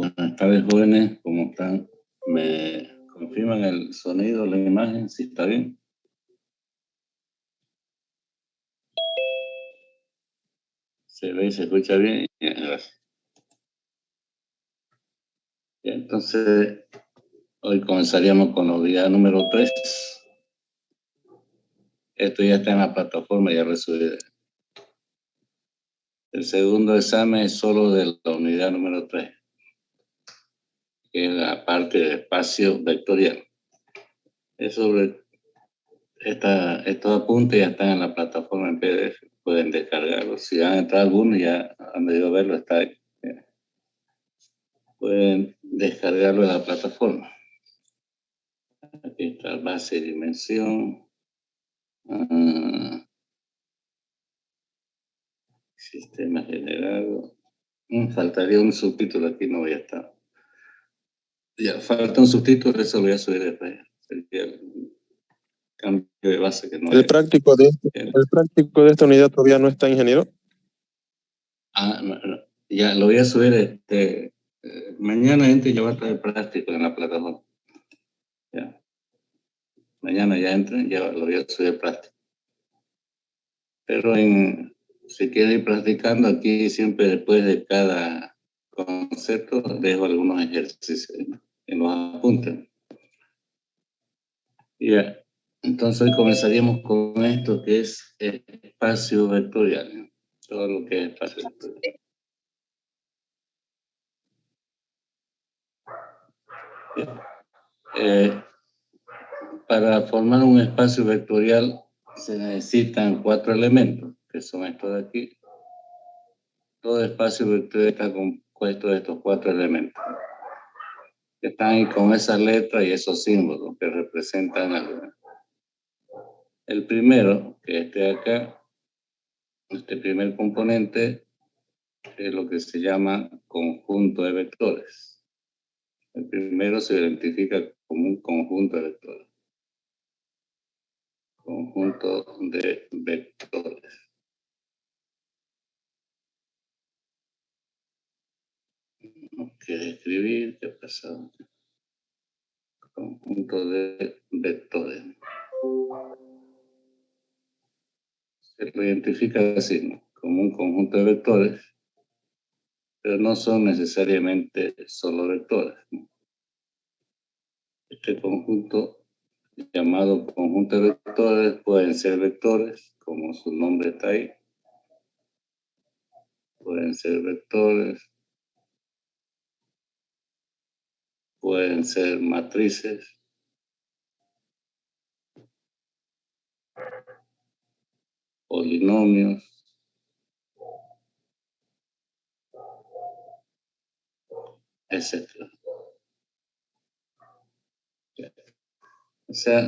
Buenas tardes, jóvenes, ¿cómo están? ¿Me confirman el sonido, la imagen, si está bien? ¿Se ve y se escucha bien? Bien, gracias. Bien, entonces, hoy comenzaríamos con la unidad número 3. Esto ya está en la plataforma, ya recibí. El segundo examen es solo de la unidad número 3, que es la parte de espacio vectorial. Es sobre estos apuntes ya están en la plataforma en PDF, pueden descargarlos. Si han entrado algunos, ya han debido verlo, está ahí. Pueden descargarlo de la plataforma. Aquí está base y dimensión. Sistema generado. Faltaría un subtítulo, aquí no voy a estar. Ya, falta un subtítulo, eso lo voy a subir después. Sería el cambio de base que no El práctico de esta unidad todavía no está, ingeniero. No. Ya lo voy a subir. Mañana gente ya va a estar el práctico en la plataforma. Ya. Mañana ya entren, ya lo voy a subir el práctico. Pero si quieren ir practicando, aquí siempre después de cada concepto dejo algunos ejercicios en los apuntes. Ya. Entonces hoy comenzaríamos con esto que es espacio vectorial. Todo lo que es espacio vectorial. Para formar un espacio vectorial se necesitan 4 elementos, que son estos de aquí. Todo espacio vectorial está compuesto de estos 4 elementos, que están ahí con esas letras y esos símbolos que representan algo. El primero, que esté acá, este primer componente, es lo que se llama conjunto de vectores. El primero se identifica como un conjunto de vectores. Conjunto de vectores. No quiere escribir, ¿qué ha pasado? Conjunto de vectores. Se lo identifica así, ¿no? Como un conjunto de vectores, pero no son necesariamente solo vectores, ¿no? Este conjunto, llamado conjunto de vectores, pueden ser vectores, como su nombre está ahí. Pueden ser vectores, pueden ser matrices, polinomios, etc. O sea,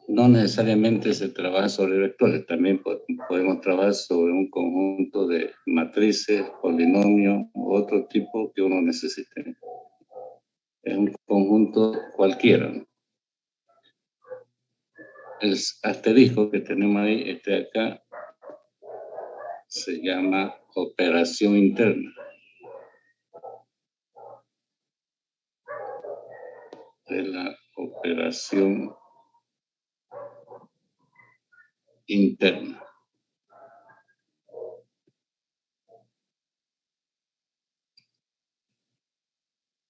no necesariamente se trabaja sobre vectores, también podemos trabajar sobre un conjunto de matrices, polinomios u otro tipo que uno necesite. Es un conjunto cualquiera, ¿no? El asterisco que tenemos ahí, este de acá, se llama operación interna. De la operación interna.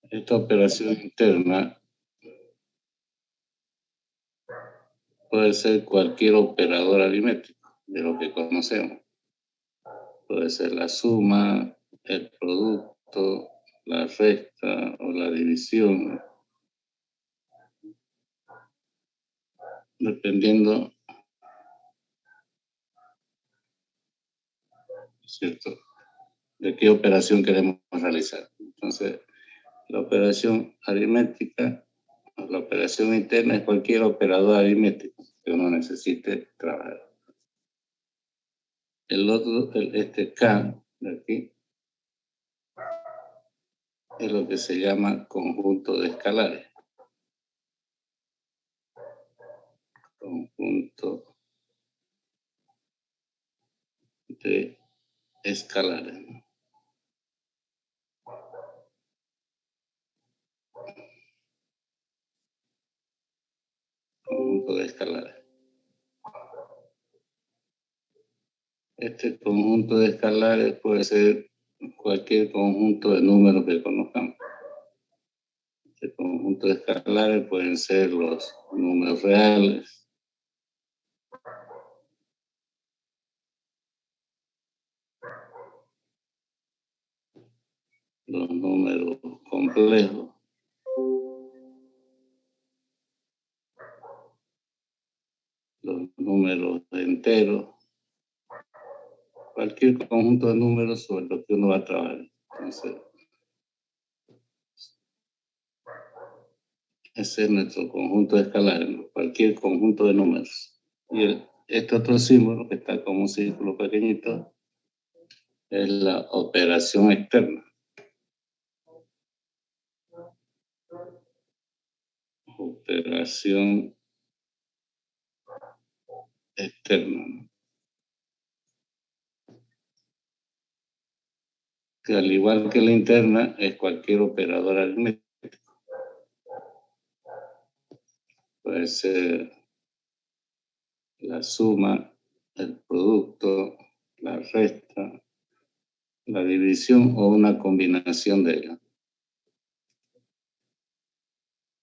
Esta operación interna puede ser cualquier operador aritmético de lo que conocemos. Puede ser la suma, el producto, la resta o la división, dependiendo, ¿cierto?, de qué operación queremos realizar. Entonces, la operación aritmética, la operación interna es cualquier operador aritmético que uno necesite trabajar. El otro, este K de aquí, es lo que se llama conjunto de escalares. Conjunto de escalares. conjunto de escalares. Este conjunto de escalares puede ser cualquier conjunto de números que conozcamos. Este conjunto de escalares pueden ser los números reales, los números complejos, los números enteros, cualquier conjunto de números sobre los que uno va a trabajar. Entonces, ese es nuestro conjunto de escalares, ¿no? Cualquier conjunto de números. Y este otro símbolo que está como un círculo pequeñito es la operación externa. Operación externa, ¿no? Que al igual que la interna es cualquier operador aritmético. Puede ser la suma, el producto, la resta, la división o una combinación de ellos.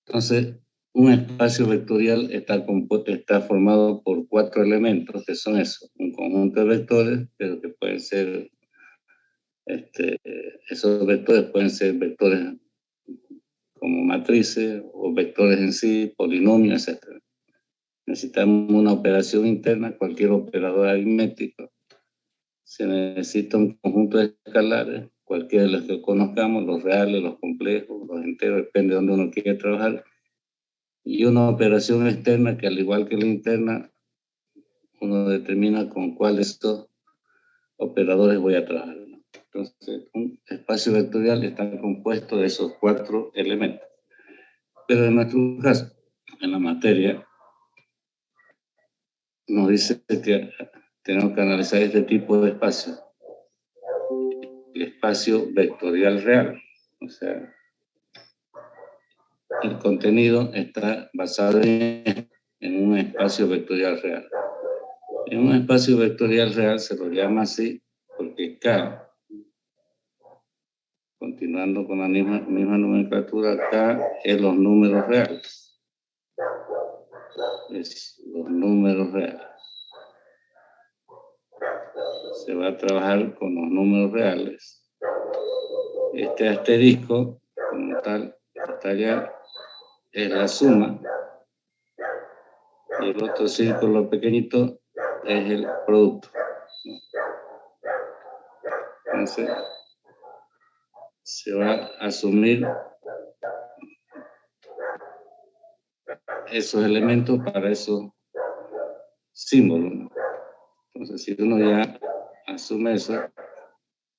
Entonces, un espacio vectorial está formado por 4 elementos, que son eso, un conjunto de vectores, pero que pueden ser, esos vectores pueden ser vectores como matrices o vectores en sí, polinomios, etc. Necesitamos una operación interna, cualquier operador aritmético. Se necesita un conjunto de escalares, cualquiera de los que conozcamos, los reales, los complejos, los enteros, depende de donde uno quiere trabajar. Y una operación externa que, al igual que la interna, uno determina con cuál de estos operadores voy a trabajar, ¿no? Entonces, un espacio vectorial está compuesto de esos 4 elementos. Pero en nuestro caso, en la materia, nos dice que tenemos que analizar este tipo de espacio. El espacio vectorial real. O sea, el contenido está basado en un espacio vectorial real. En un espacio vectorial real se lo llama así porque K, continuando con la misma nomenclatura, K es los números reales. Es los números reales. Se va a trabajar con los números reales. Este asterisco, como tal, está allá, es la suma. Y el otro círculo pequeñito es el producto. Entonces, se va a asumir esos elementos para esos símbolos, ¿no? Entonces, si uno ya asume eso,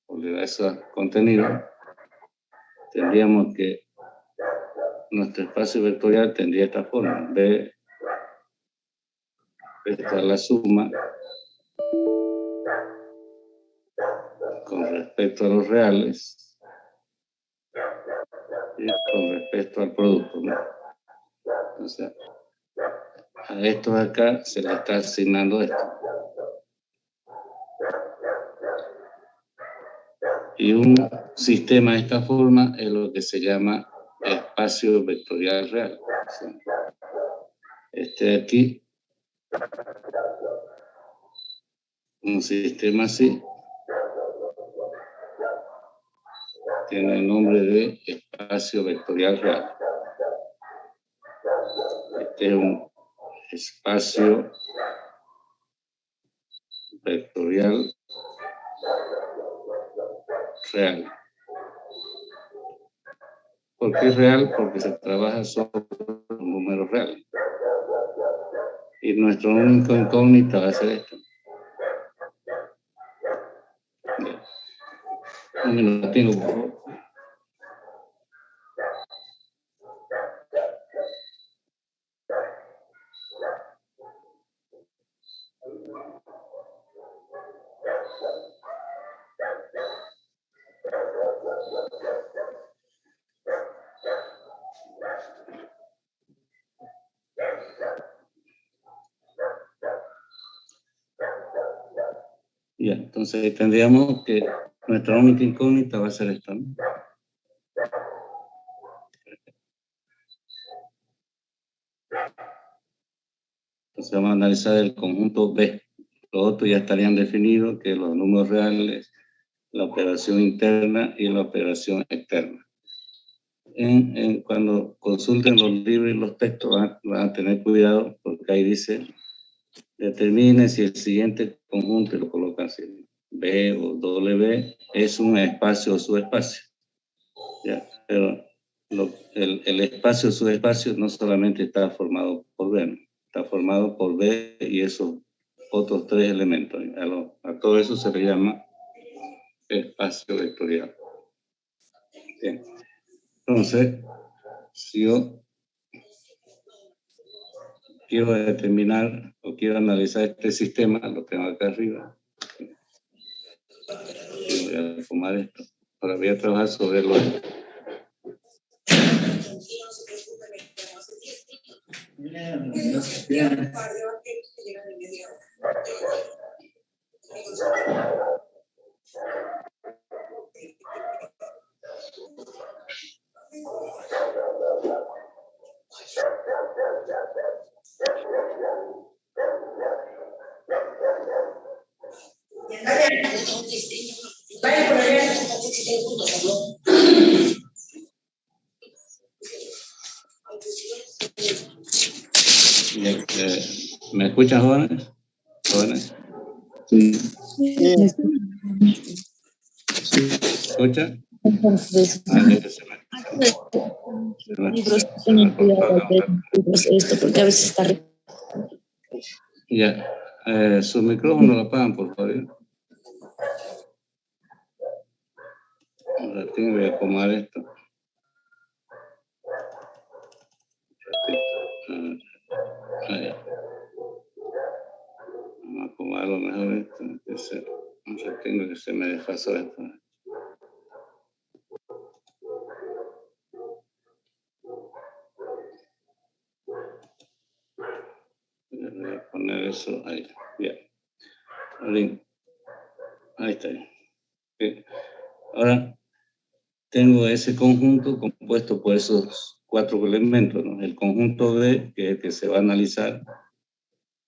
o le da ese contenido, tendríamos que nuestro espacio vectorial tendría esta forma: B respecto a la suma con respecto a los reales y con respecto al producto, ¿no? O sea, a estos acá se le está asignando esto. Y un sistema de esta forma es lo que se llama espacio vectorial real. O sea, este de aquí, un sistema así, tiene el nombre de espacio vectorial real. Este es un espacio vectorial real. ¿Por qué es real? Porque se trabaja sobre los números reales. Y nuestro único incógnito va a ser esto. Un minutico, por favor. Ya, entonces ahí tendríamos que nuestra única incógnita va a ser esta, ¿no? Entonces vamos a analizar el conjunto B. Los otros ya estarían definidos, que los números reales, la operación interna y la operación externa. Cuando consulten los libros y los textos van a tener cuidado, porque ahí dice, determine si el siguiente conjunto, y lo colocan así, B o W, es un espacio o subespacio. ¿Ya? Pero el espacio o subespacio no solamente está formado por B, ¿no? Está formado por B y esos otros tres elementos. A todo eso se le llama espacio vectorial. Bien. Entonces, si yo quiero determinar o quiero analizar este sistema, lo tengo acá arriba. Y voy a tomar esto. Ahora voy a trabajar sobre lo ¿Me escuchan, jóvenes? ¿Jóvenes? Sí. ¿Escuchan? Esto, porque a veces está... Ya. Su micrófono lo apagan, por favor. Ahora tengo que acomodar esto. Vamos a acomodarlo mejor esto. Entonces tengo que se me desfasó esto. Voy a poner eso ahí. Bien. Ahí está. Bien. Ahora tengo ese conjunto compuesto por esos cuatro elementos, ¿no? El conjunto B, que es el que se va a analizar,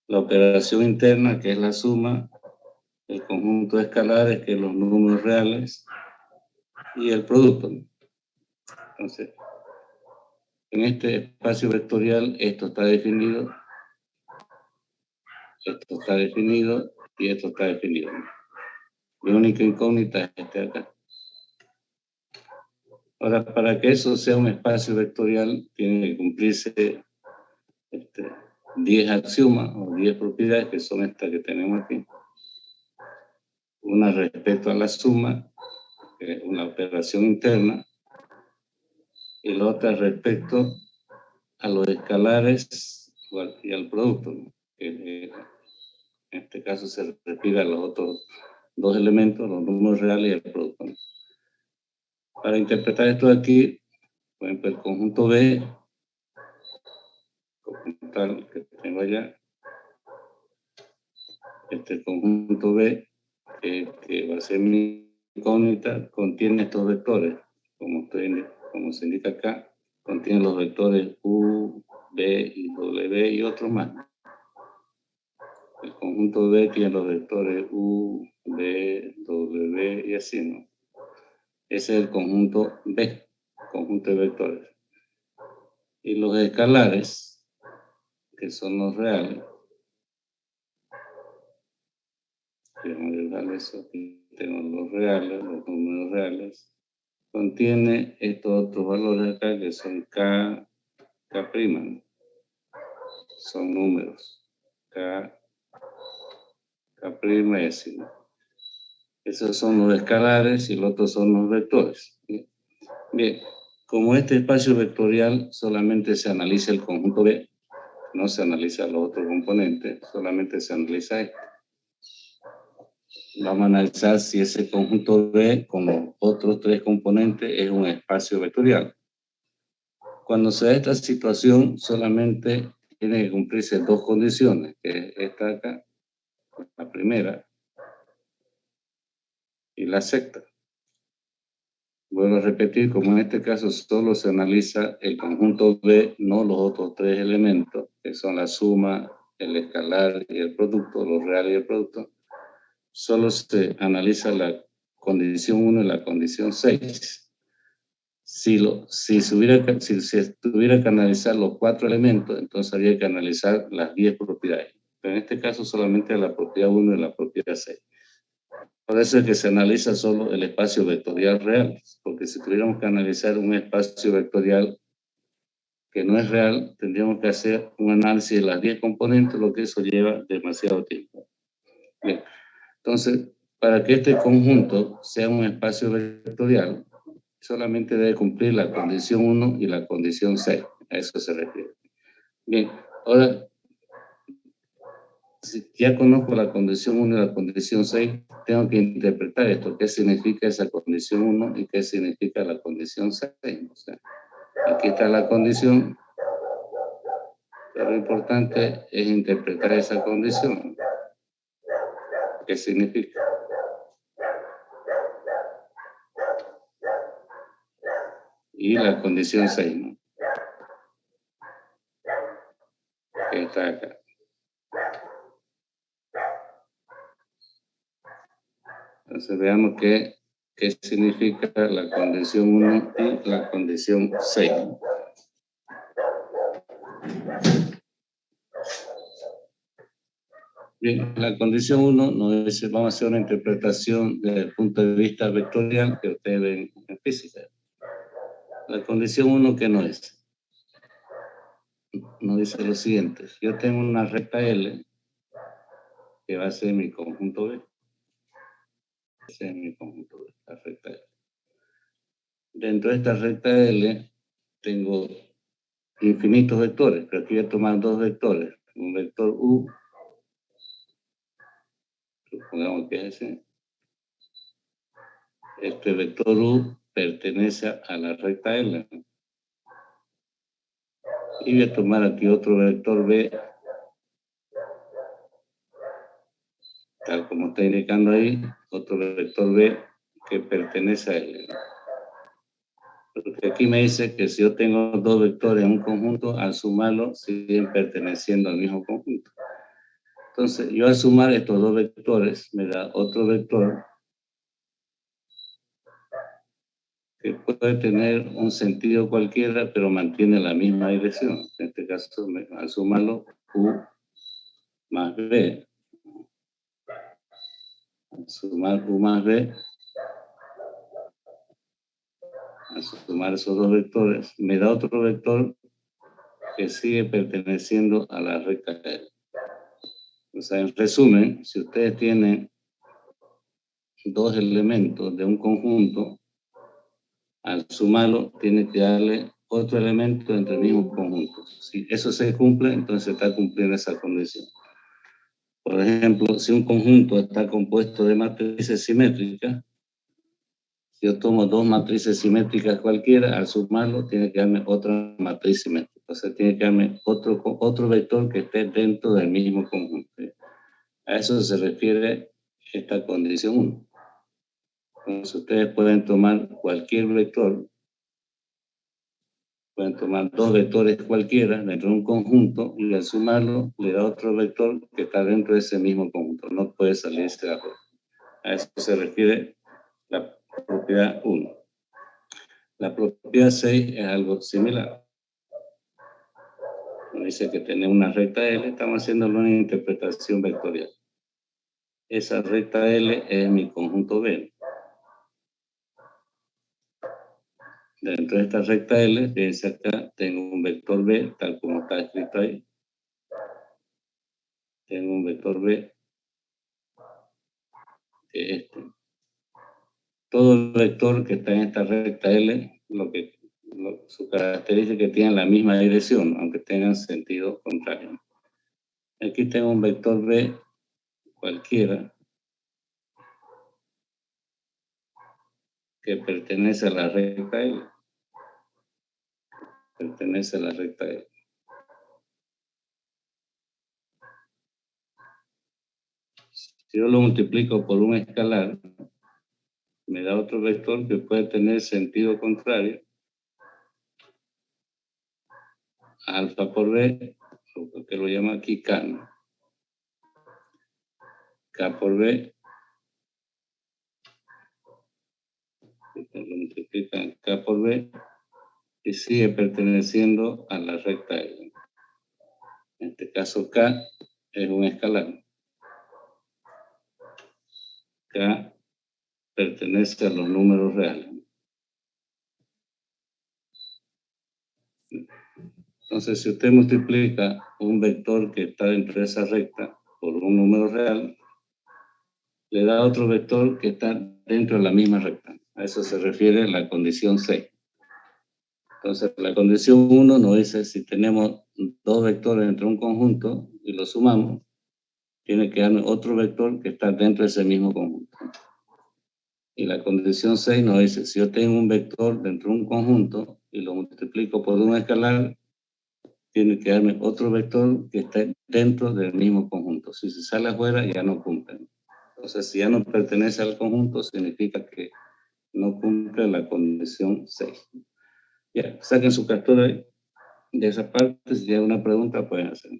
la operación interna, que es la suma, el conjunto de escalares, que es los números reales, y el producto, ¿no? Entonces, en este espacio vectorial, esto está definido y esto está definido. La única incógnita es este acá. Ahora, para que eso sea un espacio vectorial, tiene que cumplirse 10 axiomas o 10 propiedades, que son estas que tenemos aquí. Una respecto a la suma, que es una operación interna, y la otra respecto a los escalares y al producto, ¿no? Que en este caso se refiere a los otros dos elementos, los números reales y el producto, ¿no? Para interpretar esto de aquí, por ejemplo, el conjunto B, como tal que tengo allá, este conjunto B, que va a ser mi incógnita, contiene estos vectores, como se indica acá, contiene los vectores U, B y W y otros más. El conjunto B tiene los vectores U, B, W y así, ¿no? Ese es el conjunto B, conjunto de vectores. Y los escalares, que son los reales, tengo los reales, los números reales, contiene estos otros valores acá que son K, K', ¿no? Son números, K y así, ¿no? Esos son los escalares y los otros son los vectores. Bien, como este espacio vectorial solamente se analiza el conjunto B, no se analiza los otros componentes, solamente se analiza este. Vamos a analizar si ese conjunto B con los otros tres componentes es un espacio vectorial. Cuando se da esta situación, solamente tiene que cumplirse dos condiciones, que es esta acá, la primera, la secta. Vuelvo a repetir, como en este caso solo se analiza el conjunto B, no los otros tres elementos, que son la suma, el escalar y el producto, los reales y el producto, solo se analiza la condición 1 y la condición 6. Si se tuviera que analizar los 4 elementos, entonces habría que analizar las 10 propiedades. Pero en este caso solamente la propiedad 1 y la propiedad 6. Por eso es que se analiza solo el espacio vectorial real, porque si tuviéramos que analizar un espacio vectorial que no es real, tendríamos que hacer un análisis de las 10 componentes, lo que eso lleva demasiado tiempo. Bien. Entonces, para que este conjunto sea un espacio vectorial, solamente debe cumplir la condición 1 y la condición 6. A eso se refiere. Bien, ahora, si ya conozco la condición 1 y la condición 6, tengo que interpretar esto. ¿Qué significa esa condición 1 y qué significa la condición 6? O sea, aquí está la condición, pero lo importante es interpretar esa condición. ¿Qué significa? Y la condición 6, ¿no? Que está acá. Entonces veamos qué significa la condición 1 y la condición 6. Bien, la condición 1 nos dice, vamos a hacer una interpretación desde el punto de vista vectorial que ustedes ven en física. La condición 1, ¿qué no es? Nos dice lo siguiente: yo tengo una recta L que va a ser mi conjunto B. Ese es mi conjunto B, la recta L. Dentro de esta recta L tengo infinitos vectores, pero aquí voy a tomar dos vectores. Un vector U, supongamos que es ese. Este vector U pertenece a la recta L. Y voy a tomar aquí otro vector B, tal como está indicando ahí, otro vector B que pertenece a L. Porque aquí me dice que si yo tengo dos vectores en un conjunto, al sumarlo siguen perteneciendo al mismo conjunto. Entonces, yo al sumar estos dos vectores, me da otro vector que puede tener un sentido cualquiera, pero mantiene la misma dirección. En este caso, al sumarlo, U más B, al sumar U más B, al sumar esos dos vectores, me da otro vector que sigue perteneciendo a la recta L. O sea, en resumen, si ustedes tienen dos elementos de un conjunto, al sumarlo, tiene que darle otro elemento entre el mismo conjunto. Si eso se cumple, entonces está cumpliendo esa condición. Por ejemplo, si un conjunto está compuesto de matrices simétricas, si yo tomo dos matrices simétricas cualquiera, al sumarlo, tiene que darme otra matriz simétrica. O sea, tiene que darme otro vector que esté dentro del mismo conjunto. A eso se refiere esta condición 1. Entonces, ustedes pueden tomar cualquier vector, pueden tomar dos vectores cualquiera dentro de un conjunto y al sumarlo le da otro vector que está dentro de ese mismo conjunto. No puede salirse de afuera. A eso se refiere la propiedad 1. La propiedad 6 es algo similar. Nos dice que tenemos una recta L, estamos haciendo una interpretación vectorial. Esa recta L es mi conjunto B. Dentro de esta recta L, fíjense acá, tengo un vector B, tal como está escrito ahí. Tengo un vector B, que es este. Todo vector que está en esta recta L, su característica es que tienen la misma dirección, aunque tengan sentido contrario. Aquí tengo un vector B cualquiera que pertenece a la recta L. Pertenece a la recta L. Si yo lo multiplico por un escalar, me da otro vector que puede tener sentido contrario. Alfa por B, que lo llamo aquí K, ¿no? K por B, lo multiplican K por B, y sigue perteneciendo a la recta L. En este caso K es un escalar. K pertenece a los números reales. Entonces, si usted multiplica un vector que está dentro de esa recta por un número real, le da otro vector que está dentro de la misma recta. A eso se refiere la condición 6. Entonces, la condición 1 nos dice si tenemos dos vectores dentro de un conjunto y los sumamos, tiene que darme otro vector que está dentro de ese mismo conjunto. Y la condición 6 nos dice, si yo tengo un vector dentro de un conjunto y lo multiplico por un escalar, tiene que darme otro vector que esté dentro del mismo conjunto. Si se sale afuera, ya no cumple. Entonces, si ya no pertenece al conjunto, significa que no cumple la condición 6. Ya, saquen su captura de esa parte. Si hay una pregunta, pueden hacer.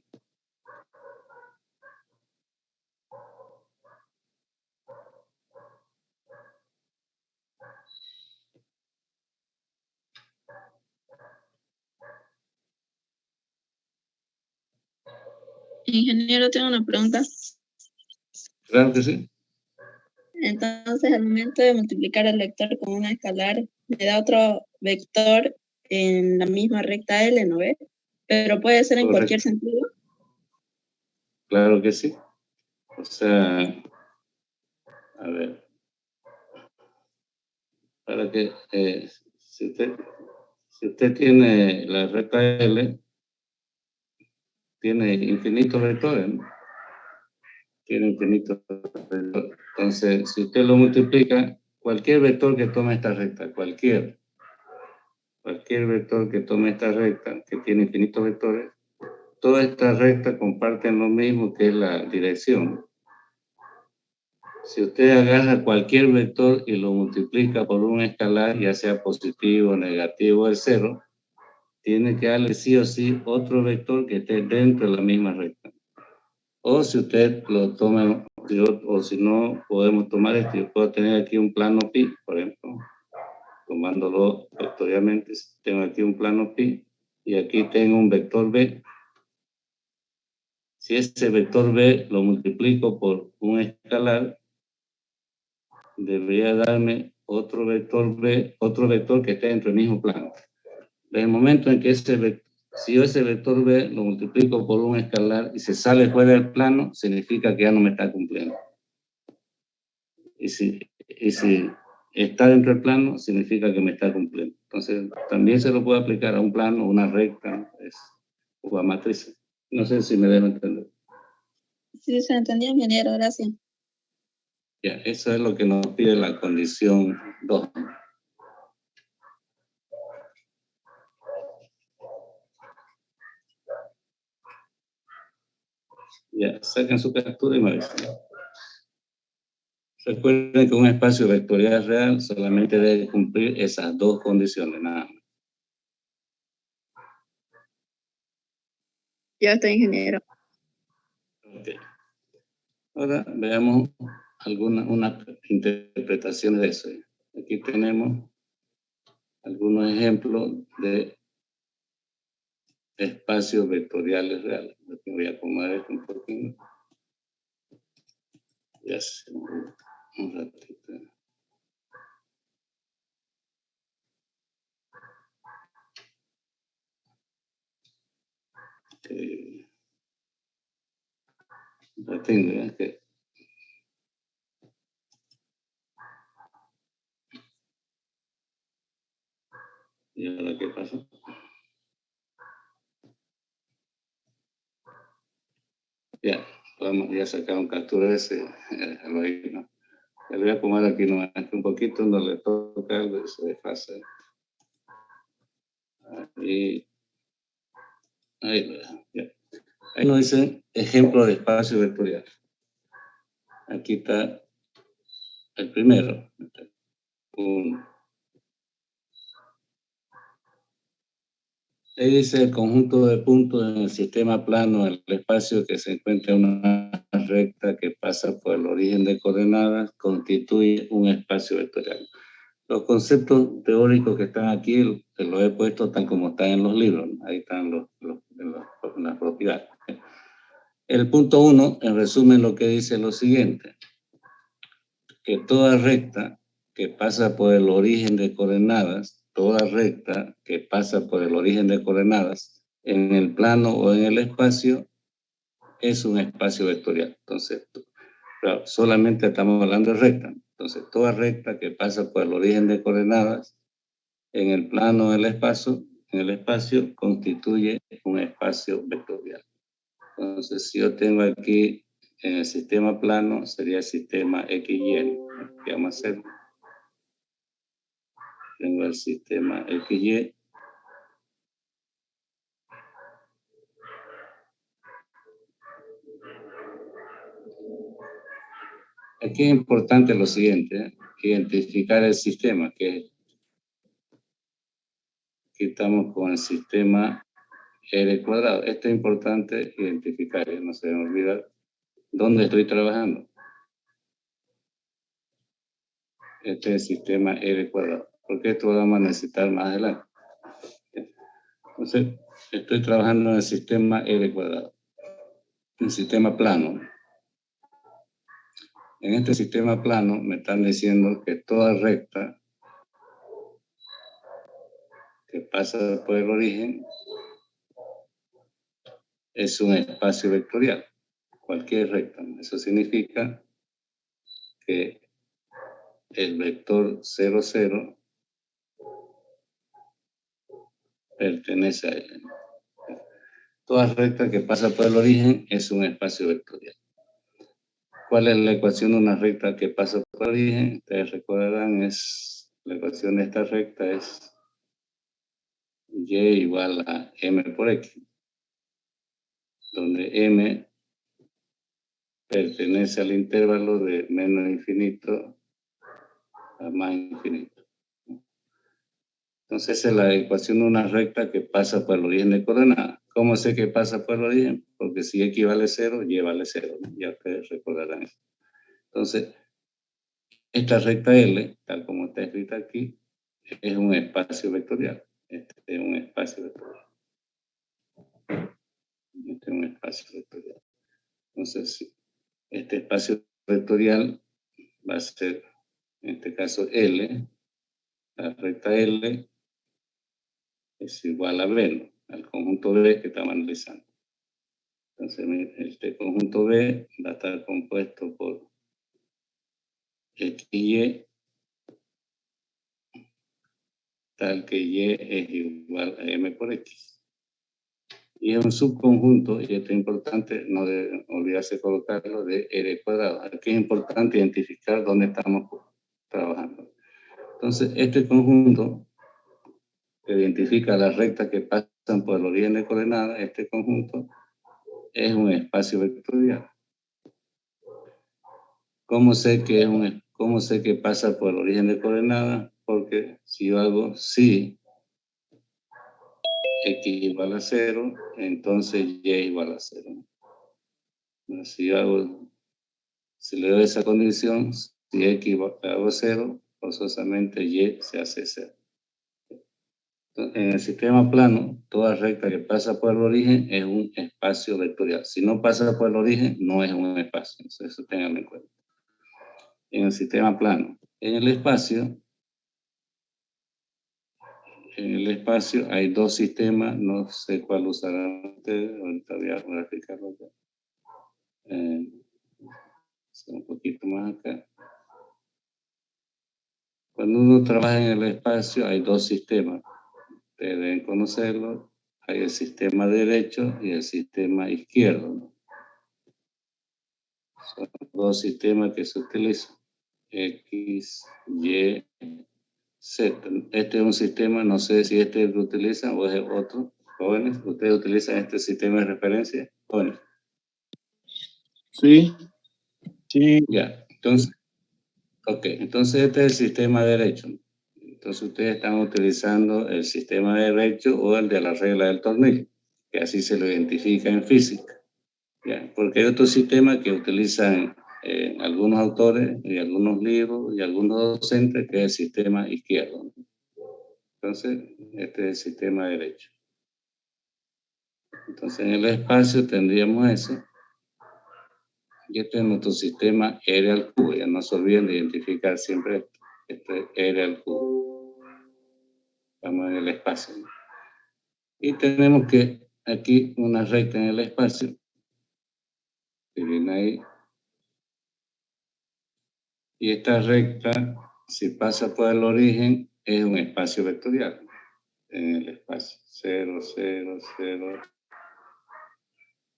Ingeniero, tengo una pregunta. Claro que sí. Entonces, al momento de multiplicar el vector con un escalar, me da otro vector en la misma recta L, ¿no ve? Pero puede ser en Correcto. cualquier sentido. Claro que sí. O sea, a ver, para que si usted tiene la recta L, tiene infinitos vectores, ¿no? Tiene infinitos vectores. Entonces, si usted lo multiplica, cualquier vector que tome esta recta, cualquier vector que tome esta recta, que tiene infinitos vectores, todas estas rectas comparten lo mismo, que es la dirección. Si usted agarra cualquier vector y lo multiplica por un escalar, ya sea positivo, negativo, el cero, tiene que darle sí o sí otro vector que esté dentro de la misma recta. O si usted lo toma, o si no, podemos tomar esto. Yo puedo tener aquí un plano pi, por ejemplo, tomándolo vectorialmente. Tengo aquí un plano pi y aquí tengo un vector b. Si ese vector b lo multiplico por un escalar, debería darme otro vector b, otro vector que esté dentro del mismo plano. Desde el momento en que si yo ese vector b lo multiplico por un escalar y se sale fuera del plano, significa que ya no me está cumpliendo. Y si está dentro del plano, significa que me está cumpliendo. Entonces, también se lo puede aplicar a un plano, una recta, o a matrices. No sé si me dejo entender. Sí, se entendió, ingeniero, gracias. Ya, eso es lo que nos pide la condición 2. Ya, saquen su captura y me avisan. Recuerden que un espacio vectorial real solamente debe cumplir esas dos condiciones, nada más. Ya está, ingeniero. Okay. Ahora veamos unas interpretaciones de eso. Aquí tenemos algunos ejemplos de espacios vectoriales reales. Aquí voy a acomodar esto un poquito. Ya sé, un ratito. La tengo, ¿eh? Que ¿y ahora qué pasa? Ya, vamos ya sacaron captura de ese. Ahí, ¿no? Le voy a acomodar aquí nomás un poquito, no le toca algo, se desfasa. Ahí, ya. Ahí nos dicen ejemplo de espacio vectorial. Aquí está el primero. 1. Ahí dice el conjunto de puntos en el sistema plano, el espacio que se encuentra en una recta que pasa por el origen de coordenadas, constituye un espacio vectorial. Los conceptos teóricos que están aquí, los he puesto tal como están en los libros. Ahí están las propiedades. El punto 1, en resumen, lo que dice es lo siguiente. Que toda recta que pasa por el origen de coordenadas, toda recta que pasa por el origen de coordenadas, en el plano o en el espacio, es un espacio vectorial. Entonces, claro, solamente estamos hablando de recta. Entonces, toda recta que pasa por el origen de coordenadas, en el plano del espacio, en el espacio, constituye un espacio vectorial. Entonces, si yo tengo aquí en el sistema plano, sería el sistema XY. ¿Qué vamos a hacer? Tengo el sistema XY. Aquí es importante lo siguiente, identificar el sistema, que aquí estamos con el sistema R cuadrado. Esto es importante identificar, no se me olvida dónde estoy trabajando. Este es el sistema R cuadrado, porque esto lo vamos a necesitar más adelante. Entonces, estoy trabajando en el sistema R cuadrado, el sistema plano. En este sistema plano me están diciendo que toda recta que pasa por el origen es un espacio vectorial, cualquier recta. Eso significa que el vector 0, 0 pertenece a él. Toda recta que pasa por el origen es un espacio vectorial. ¿Cuál es la ecuación de una recta que pasa por el origen? Ustedes recordarán, la ecuación de esta recta es y igual a m por x, donde m pertenece al intervalo de menos infinito a más infinito. Entonces, esa es la ecuación de una recta que pasa por el origen de coordenadas. ¿Cómo sé que pasa por el origen? Porque si x vale 0, y vale 0. ¿No? Ya ustedes recordarán eso. Entonces, esta recta L, tal como está escrita aquí, es un espacio vectorial. Este es un espacio vectorial. Este es un espacio vectorial. Entonces, este espacio vectorial va a ser, en este caso, L. La recta L es igual a B, ¿no? Al conjunto B que estamos analizando. Entonces, este conjunto B va a estar compuesto por XY, tal que Y es igual a M por X. Y es un subconjunto, y esto es importante, no debe olvidarse colocarlo, de R cuadrado. Aquí es importante identificar dónde estamos trabajando. Entonces, este conjunto que identifica las rectas que pasan por el origen de coordenadas, este conjunto es un espacio vectorial. ¿Cómo sé que pasa por el origen de coordenadas? Porque si yo hago si x igual a 0, entonces y igual a 0. Bueno, si le doy esa condición, si x igual a 0, forzosamente y se hace 0. En el sistema plano, toda recta que pasa por el origen es un espacio vectorial. Si no pasa por el origen, no es un espacio. Eso tenganlo en cuenta. En el sistema plano. En el espacio hay dos sistemas, no sé cuál usarán ustedes, ahorita voy a graficarlo acá. Un poquito más acá. Cuando uno trabaja en el espacio hay dos sistemas, ustedes deben conocerlo, hay el sistema derecho y el sistema izquierdo, ¿no? Son dos sistemas que se utilizan, X, Y, Z. Este es un sistema, no sé si este es el que utilizan o es otro. Jóvenes, ¿ustedes utilizan este sistema de referencia? Jóvenes. Sí. Sí. Ya, entonces Ok, entonces este es el sistema derecho. Entonces ustedes están utilizando el sistema derecho o el de la regla del tornillo, que así se lo identifica en física. ¿Ya? Porque hay otro sistema que utilizan algunos autores y algunos libros y algunos docentes, que es el sistema izquierdo. Entonces, este es el sistema derecho. Entonces, en el espacio tendríamos eso. Y este es nuestro sistema R al cubo. Ya no se olviden de identificar siempre esto. Este es R al cubo. Estamos en el espacio. Y tenemos que aquí una recta en el espacio. Que viene ahí. Y esta recta, si pasa por el origen, es un espacio vectorial. En el espacio 0, 0, 0.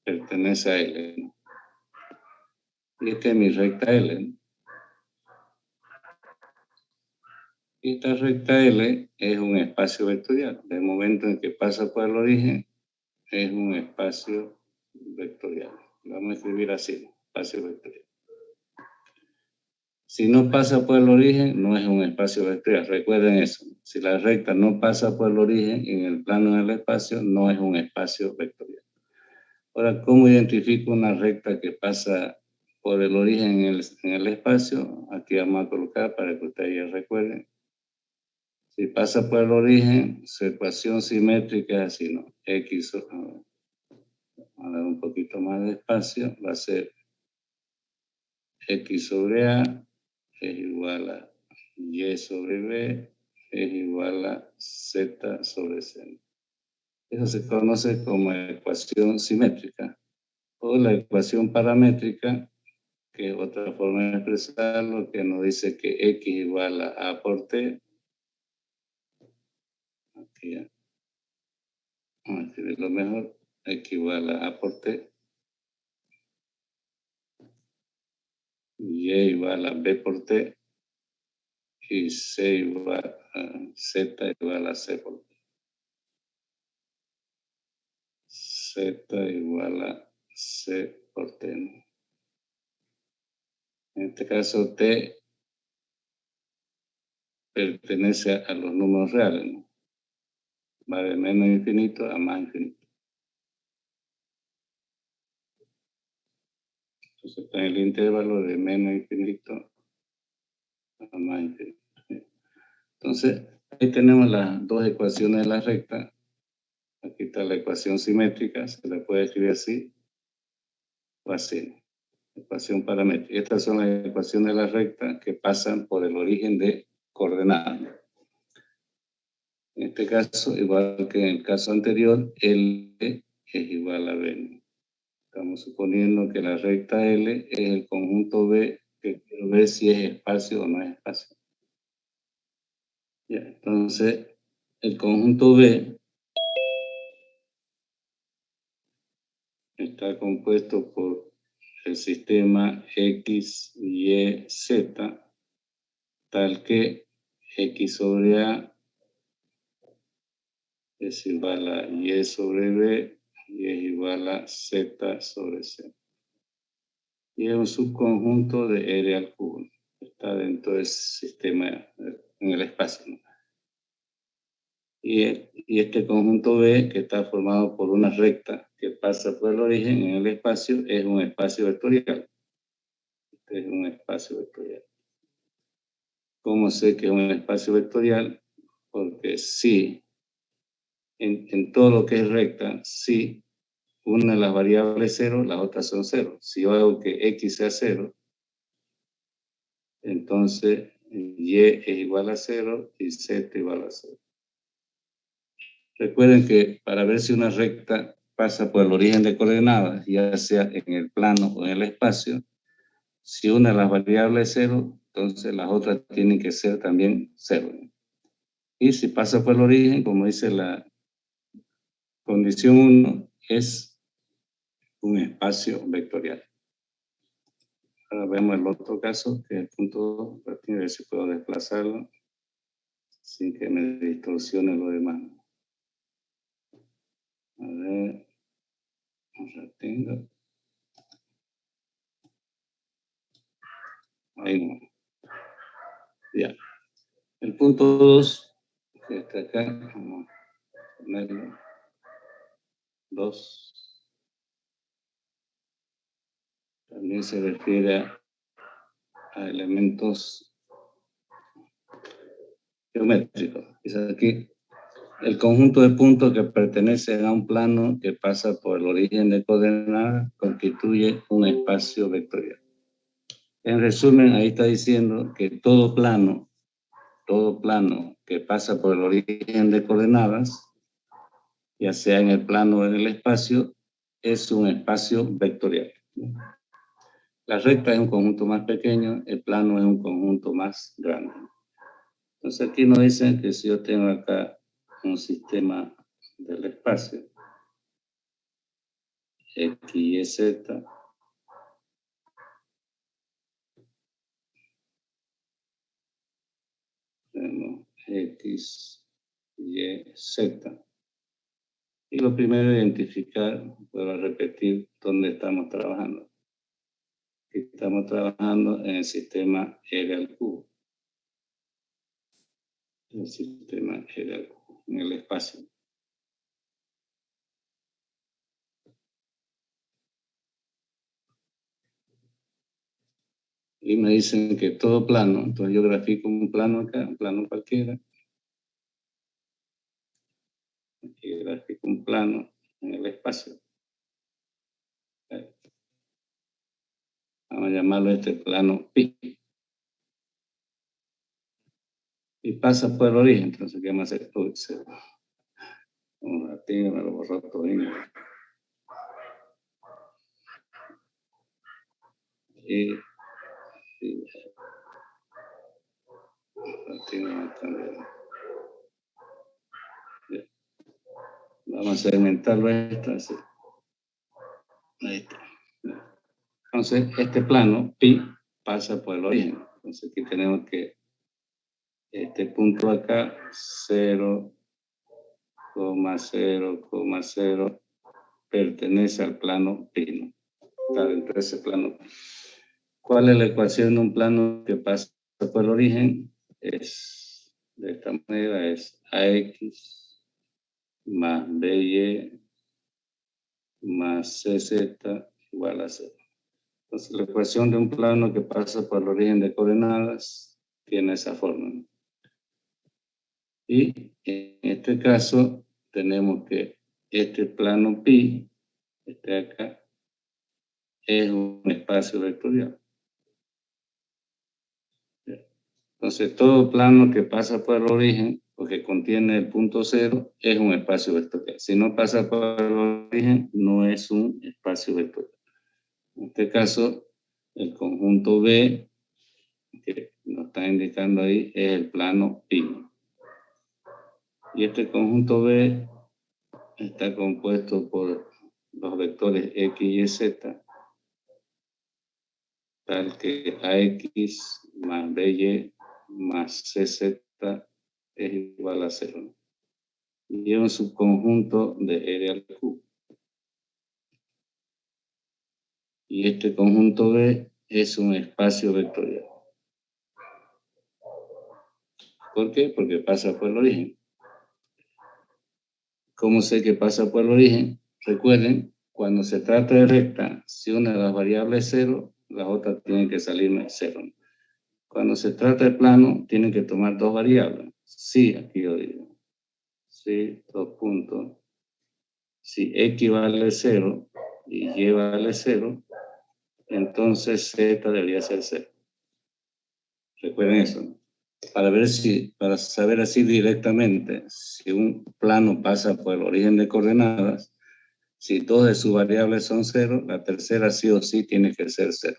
Pertenece a L, ¿no? Y esta es mi recta L, ¿no? Y esta recta L es un espacio vectorial. Del momento en que pasa por el origen, es un espacio vectorial. Lo vamos a escribir así, espacio vectorial. Si no pasa por el origen, no es un espacio vectorial. Recuerden eso. Si la recta no pasa por el origen en el plano del espacio, no es un espacio vectorial. Ahora, ¿cómo identifico una recta que pasa por el origen en el espacio? Aquí vamos a colocar para que ustedes ya recuerden. Si pasa por el origen, su ecuación simétrica es así, ¿no? X, vamos a dar un poquito más de espacio, va a ser X sobre A es igual a Y sobre B es igual a Z sobre C. Eso se conoce como ecuación simétrica o la ecuación paramétrica, que es otra forma de expresarlo, que nos dice que X igual a por T. Aquí ya. Vamos a escribirlo mejor. X igual a por T. Y igual a B por T. Y Z igual a C por T. Z igual a C por T. En este caso, T pertenece a los números reales, ¿no? Va de menos infinito a más infinito. Entonces está en el intervalo de menos infinito a más infinito. Entonces, ahí tenemos las dos ecuaciones de la recta. Aquí está la ecuación simétrica, se la puede escribir así o así. Ecuación paramétrica. Estas son las ecuaciones de la recta que pasan por el origen de coordenadas. En este caso, igual que en el caso anterior, L es igual a B. Estamos suponiendo que la recta L es el conjunto B, que quiero ver si es espacio o no es espacio. Ya, entonces, el conjunto B está compuesto por el sistema X, Y, Z, tal que X sobre A es igual a Y sobre B y es igual a Z sobre C. Y es un subconjunto de R al cubo. Está dentro del sistema en el espacio, ¿no? Y este conjunto B, que está formado por una recta que pasa por el origen en el espacio, es un espacio vectorial. Este es un espacio vectorial. ¿Cómo sé que es un espacio vectorial? Porque si en todo lo que es recta, si una de las variables es 0, las otras son 0. Si yo hago que X sea 0, entonces Y es igual a 0 y Z igual a 0. Recuerden que para ver si una recta pasa por el origen de coordenadas, ya sea en el plano o en el espacio, si una de las variables es 0, entonces las otras tienen que ser también 0. Y si pasa por el origen, como dice la condición 1, es un espacio vectorial. Ahora vemos el otro caso, que es el punto 2. A ver si puedo desplazarlo sin que me distorsione lo demás. A ver, un ratito. Ahí no. Ya. El punto 2, que está acá, vamos a ponerlo. 2. También se refiere a elementos geométricos. Dice aquí, el conjunto de puntos que pertenecen a un plano que pasa por el origen de coordenadas constituye un espacio vectorial. En resumen, ahí está diciendo que todo plano que pasa por el origen de coordenadas, ya sea en el plano o en el espacio, es un espacio vectorial. La recta es un conjunto más pequeño, el plano es un conjunto más grande. Entonces aquí nos dicen que si yo tengo acá un sistema del espacio, X, Y, Z, tenemos X, Y, Z. Y lo primero es identificar, vuelvo a repetir, dónde estamos trabajando. Estamos trabajando en el sistema R al cubo. El sistema R al cubo, en el espacio. Y me dicen que todo plano, entonces yo grafico un plano acá, un plano cualquiera. Aquí grafico un plano en el espacio. Vamos a llamarlo este plano pi. Y pasa por el origen, entonces, ¿qué vamos a hacer? Un ratito, me lo borró todo. Y vamos a segmentarlo esto así. Ahí está. Entonces, este plano, pi, pasa por el origen. Entonces, aquí tenemos que este punto acá, 0,0,0, pertenece al plano pi, ¿no? Está dentro de ese plano. ¿Cuál es la ecuación de un plano que pasa por el origen? Es, de esta manera, es AX más BY más CZ igual a 0. Entonces, la ecuación de un plano que pasa por el origen de coordenadas tiene esa forma, ¿no? Y en este caso, tenemos que este plano pi, este acá, es un espacio vectorial. Entonces, todo plano que pasa por el origen o que contiene el punto 0 es un espacio vectorial. Si no pasa por el origen, no es un espacio vectorial. En este caso, el conjunto B, que nos está indicando ahí, es el plano pi. Y este conjunto B está compuesto por los vectores X y Z, tal que AX más BY más CZ es igual a 0. Y es un subconjunto de R al cubo. Y este conjunto B es un espacio vectorial. ¿Por qué? Porque pasa por el origen. ¿Cómo sé que pasa por el origen? Recuerden, cuando se trata de recta, si una de las variables es 0, las otras tienen que salirme 0. Cuando se trata de plano, tienen que tomar dos variables. Sí, aquí yo digo. Sí, 2 puntos. Si X vale 0 y Y vale 0, entonces Z debería ser 0. Recuerden eso, ¿no? Para saber así directamente si un plano pasa por el origen de coordenadas, si dos de sus variables son 0, la tercera sí o sí tiene que ser 0.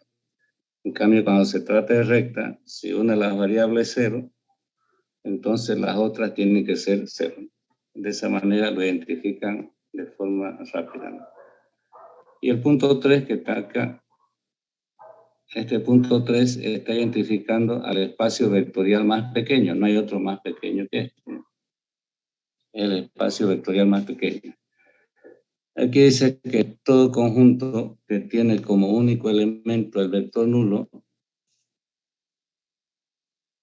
En cambio, cuando se trata de recta, si una de las variables es 0, entonces las otras tienen que ser 0. De esa manera lo identifican de forma rápida, ¿no? Y el punto 3 que está acá, este punto 3 está identificando al espacio vectorial más pequeño, no hay otro más pequeño que este, ¿no? El espacio vectorial más pequeño. Aquí dice que todo conjunto que tiene como único elemento el vector nulo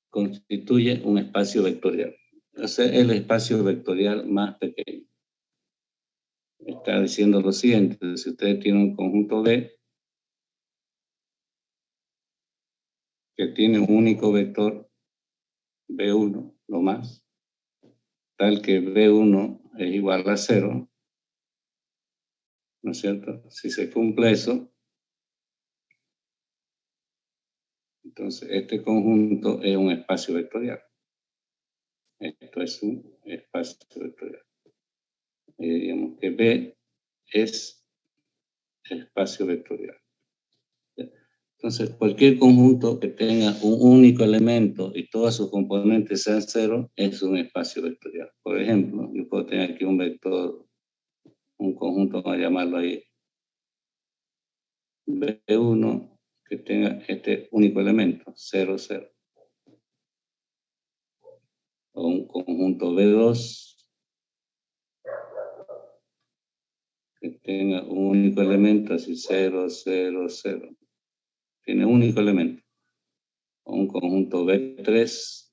constituye un espacio vectorial. O sea, el espacio vectorial más pequeño. Está diciendo lo siguiente: si ustedes tienen un conjunto B que tiene un único vector B1, no más, tal que B1 es igual a 0, ¿no es cierto? Si se cumple eso, entonces este conjunto es un espacio vectorial. Esto es un espacio vectorial. Digamos que B es espacio vectorial. Entonces, cualquier conjunto que tenga un único elemento y todas sus componentes sean 0 es un espacio vectorial. Por ejemplo, yo puedo tener aquí un vector, un conjunto, vamos a llamarlo ahí B1, que tenga este único elemento, 0, 0. O un conjunto B2 que tenga un único elemento, así 0, 0, 0. Tiene un único elemento. O un conjunto B3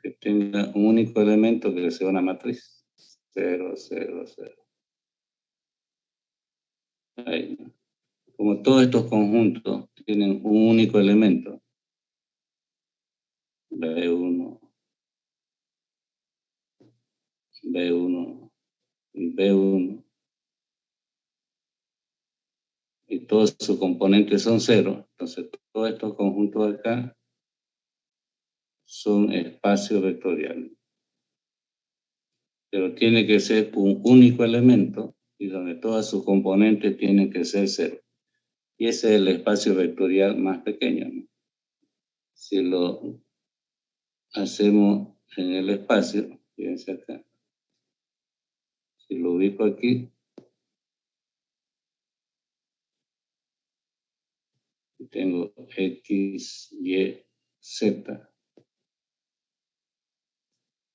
que tenga un único elemento que sea una matriz. 0, 0, 0. Ahí. Como todos estos conjuntos tienen un único elemento, B1, B1 y B1, y todos sus componentes son 0, entonces todos estos conjuntos acá son espacios vectoriales. Pero tiene que ser un único elemento y donde todas sus componentes tienen que ser 0. Y ese es el espacio vectorial más pequeño, ¿no? Si lo hacemos en el espacio, fíjense acá, si lo ubico aquí, tengo X, Y, Z.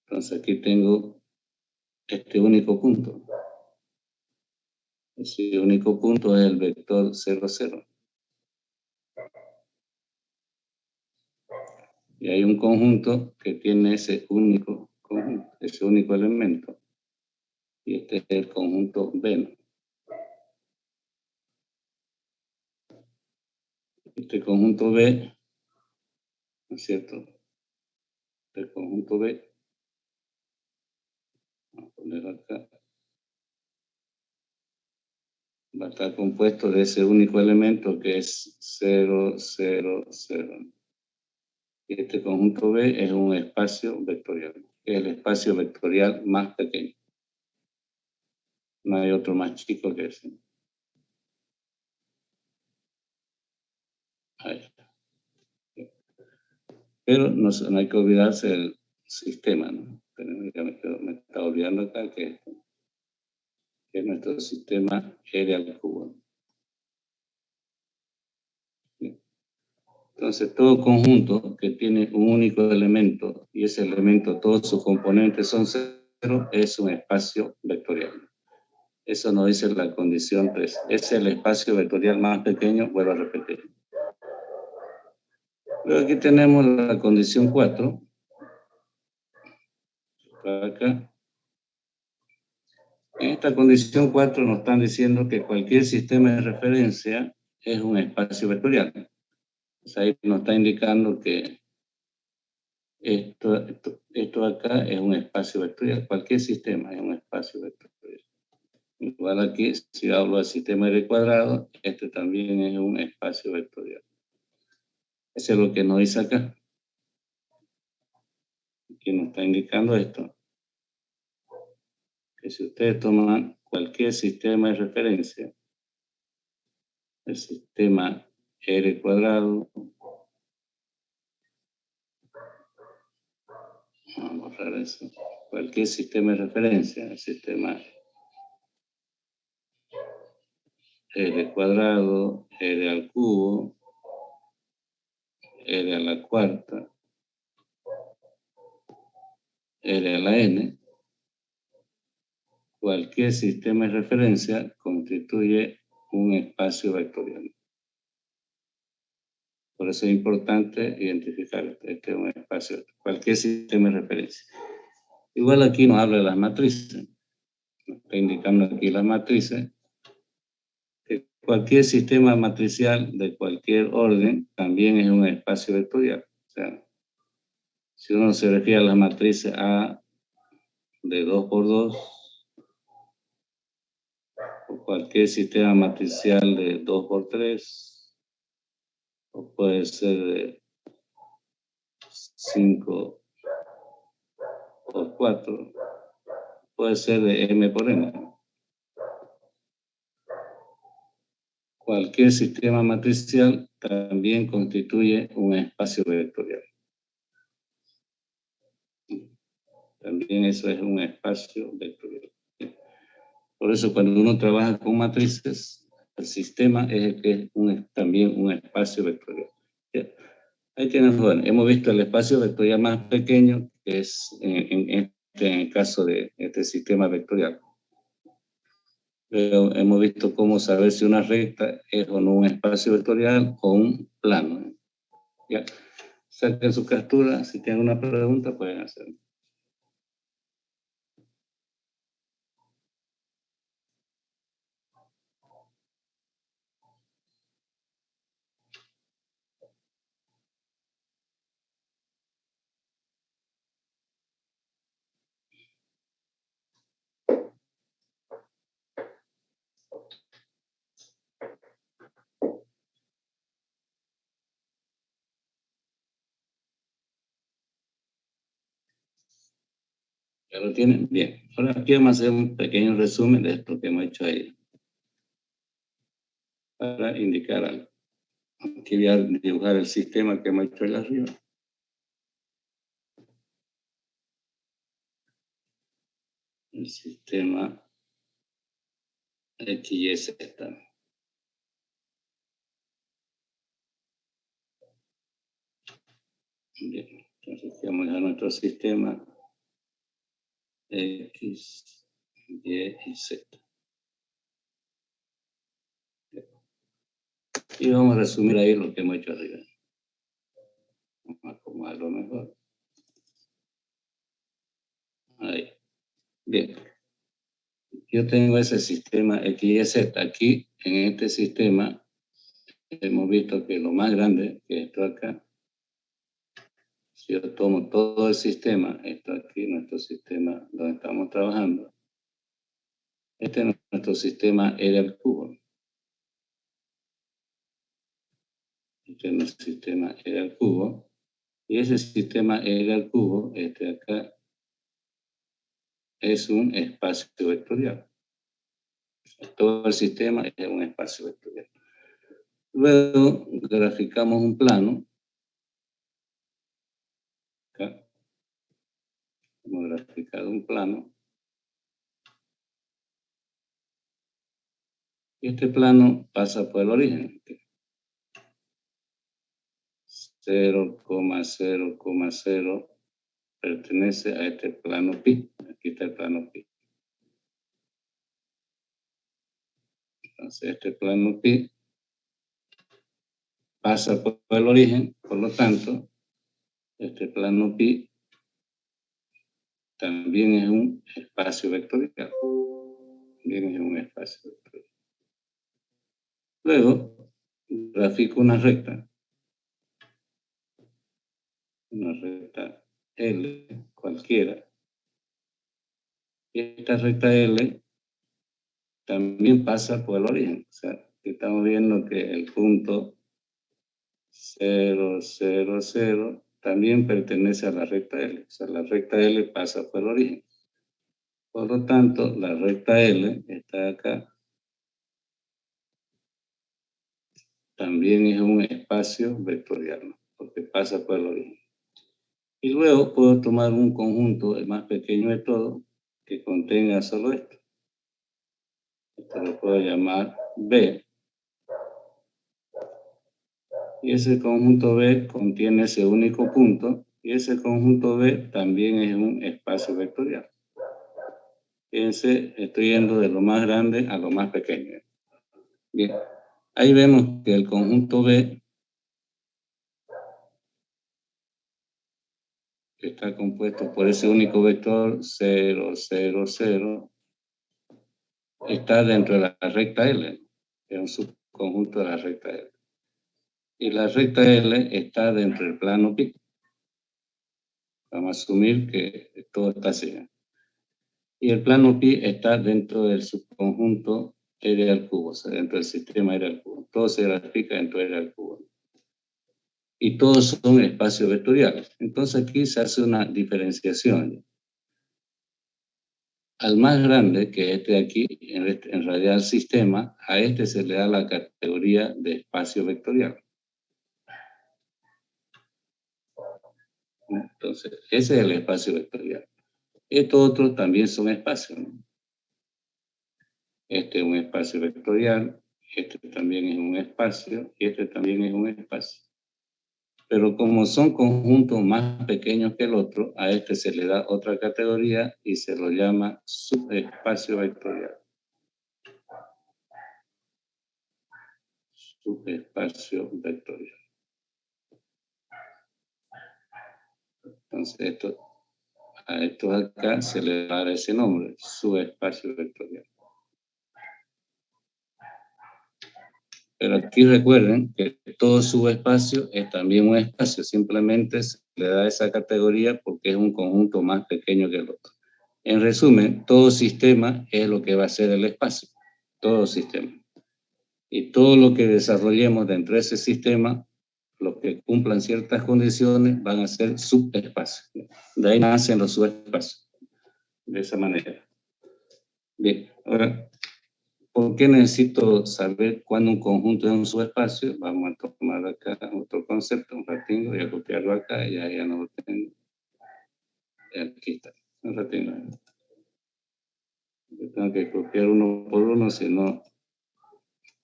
Entonces aquí tengo este único punto. Ese único punto es el vector 0, 0. Y hay un conjunto que tiene ese único conjunto, ese único elemento. Y este es el conjunto B, ¿no? Este conjunto B, ¿no es cierto? Este conjunto B, vamos a poner acá, va a estar compuesto de ese único elemento que es 0, 0, 0. Y este conjunto B es un espacio vectorial, que es el espacio vectorial más pequeño. No hay otro más chico que ese. Ahí está. Pero no hay que olvidarse del sistema, ¿no? Me está olvidando acá que es nuestro sistema R al cubo. Entonces, todo conjunto que tiene un único elemento y ese elemento, todos sus componentes son 0, es un espacio vectorial. Eso nos dice la condición 3. Es el espacio vectorial más pequeño, vuelvo a repetir. Luego aquí tenemos la condición 4. Acá. En esta condición 4 nos están diciendo que cualquier sistema de referencia es un espacio vectorial. Pues ahí nos está indicando que esto acá es un espacio vectorial. Cualquier sistema es un espacio vectorial. Igual aquí, si hablo del sistema R cuadrado, este también es un espacio vectorial. Eso es lo que nos dice acá. Aquí nos está indicando esto. Que si ustedes toman cualquier sistema de referencia, el sistema R cuadrado, vamos a borrar eso, cualquier sistema de referencia, el sistema R cuadrado, R al cubo, R a la cuarta, R a la n, cualquier sistema de referencia constituye un espacio vectorial. Por eso es importante identificar este es un espacio, cualquier sistema de referencia. Igual aquí nos habla de las matrices. Nos está indicando aquí las matrices. Que cualquier sistema matricial de cualquier orden también es un espacio vectorial. O sea, si uno se refiere a las matrices A de 2 por 2, o cualquier sistema matricial de 2 por 3, o puede ser de 5 por 4, puede ser de M por N. Cualquier sistema matricial también constituye un espacio vectorial. También eso es un espacio vectorial. Por eso cuando uno trabaja con matrices, el sistema es el que es también un espacio vectorial. Ahí tienen, bueno, hemos visto el espacio vectorial más pequeño, que es en el caso de este sistema vectorial. Pero hemos visto cómo saber si una recta es o no un espacio vectorial o un plano. Ya, saquen su captura, si tienen una pregunta pueden hacerlo. ¿Ya lo tienen? Bien. Ahora aquí vamos a hacer un pequeño resumen de esto que hemos hecho ahí. Para indicar algo. Aquí voy a dibujar el sistema que hemos hecho ahí arriba. El sistema X, Y, Z. Bien. Entonces vamos a nuestro sistema X, Y y Z. Y vamos a resumir ahí lo que hemos hecho arriba. Vamos a acomodarlo mejor. Ahí. Bien. Yo tengo ese sistema X, Y, Z. Aquí, en este sistema, hemos visto que lo más grande, que esto acá, si yo tomo todo el sistema, esto aquí, nuestro sistema donde estamos trabajando, este es nuestro sistema R al cubo. Este es nuestro sistema R al cubo. Y ese sistema R al cubo, este de acá, es un espacio vectorial. Todo el sistema es un espacio vectorial. Luego graficamos un plano. Acá. Hemos graficado un plano. Y este plano pasa por el origen. 0,0,0 pertenece a este plano pi. Aquí está el plano pi. Entonces este plano pi pasa por el origen, por lo tanto, este plano pi también es un espacio vectorial. También es un espacio vectorial. Luego, grafico una recta L cualquiera. Y esta recta L también pasa por el origen. O sea, estamos viendo que el punto 0, 0, 0 también pertenece a la recta L. O sea, la recta L pasa por el origen. Por lo tanto, la recta L está acá. También es un espacio vectorial, ¿no? Porque pasa por el origen. Y luego puedo tomar un conjunto, el más pequeño de todo, que contenga solo esto. Esto lo puedo llamar B. Y ese conjunto B contiene ese único punto, y ese conjunto B también es un espacio vectorial. Fíjense, estoy yendo de lo más grande a lo más pequeño. Bien, ahí vemos que el conjunto B que está compuesto por ese único vector 0, 0, 0, está dentro de la recta L, es un subconjunto de la recta L. Y la recta L está dentro del plano pi. Vamos a asumir que todo está así. Y el plano pi está dentro del subconjunto R al cubo, o sea, dentro del sistema R al cubo. Todo se grafica dentro de R al cubo. Y todos son espacios vectoriales. Entonces aquí se hace una diferenciación. Al más grande, que este de aquí, en realidad el sistema, a este se le da la categoría de espacio vectorial. Entonces, ese es el espacio vectorial. Estos otros también son espacios, ¿no? Este es un espacio vectorial, este también es un espacio, y este también es un espacio. Pero como son conjuntos más pequeños que el otro, a este se le da otra categoría y se lo llama subespacio vectorial. Subespacio vectorial. Entonces, a estos acá se le da ese nombre, subespacio vectorial. Pero aquí recuerden que todo subespacio es también un espacio, simplemente se le da esa categoría porque es un conjunto más pequeño que el otro. En resumen, todo sistema es lo que va a ser el espacio, todo sistema. Y todo lo que desarrollemos dentro de ese sistema, los que cumplan ciertas condiciones, van a ser subespacios. De ahí nacen los subespacios, de esa manera. Bien, ahora, ¿por qué necesito saber cuándo un conjunto es un subespacio? Vamos a tomar acá otro concepto, un ratito, voy a copiarlo acá y ya no lo tengo. Aquí está, un ratito. Yo tengo que copiar uno por uno, si no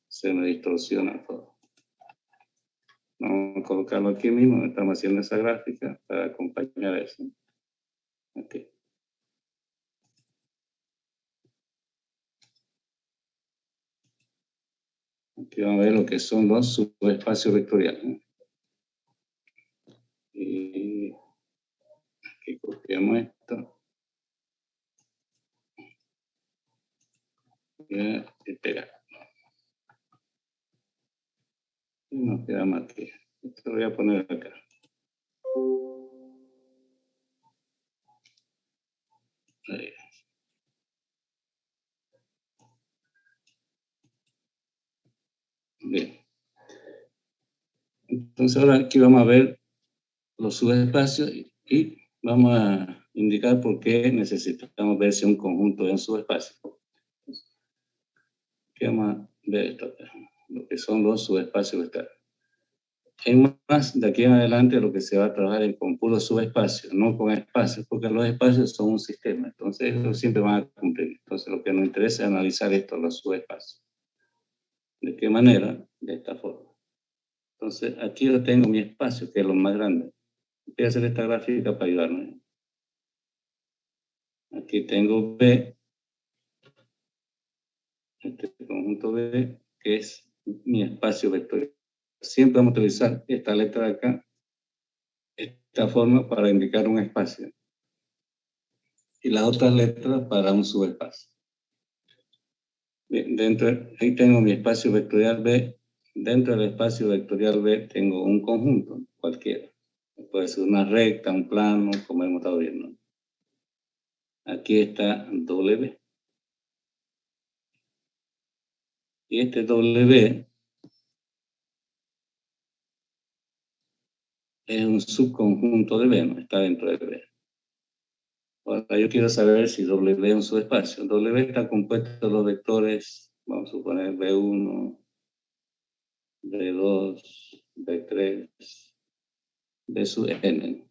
se me distorsiona todo. Vamos a colocarlo aquí mismo, estamos haciendo esa gráfica para acompañar eso. Aquí. Aquí vamos a ver lo que son los subespacios vectoriales. Y aquí copiamos esto. Y pegamos. Y nos quedamos aquí. Esto lo voy a poner acá. Ahí. Bien. Entonces ahora aquí vamos a ver los subespacios y vamos a indicar por qué necesitamos ver si un conjunto es un subespacio. Aquí vamos a ver esto acá, lo que son los subespacios vectoriales. En más, de aquí en adelante lo que se va a trabajar es con puros subespacios, no con espacios, porque los espacios son un sistema, entonces ellos siempre van a cumplir. Entonces lo que nos interesa es analizar esto, los subespacios. ¿De qué manera? De esta forma. Entonces aquí yo tengo mi espacio, que es lo más grande. Voy a hacer esta gráfica para ayudarme. Aquí tengo B, este conjunto B, que es mi espacio vectorial. Siempre vamos a utilizar esta letra de acá, esta forma para indicar un espacio. Y las otras letras para un subespacio. Bien, ahí tengo mi espacio vectorial B. Dentro del espacio vectorial B tengo un conjunto, cualquiera. Puede ser una recta, un plano, como hemos estado viendo. Aquí está W. Y este W es un subconjunto de B, no está dentro de B. Ahora yo quiero saber si W es un subespacio. W está compuesto de los vectores, vamos a suponer B1, B2, B3, B sub n.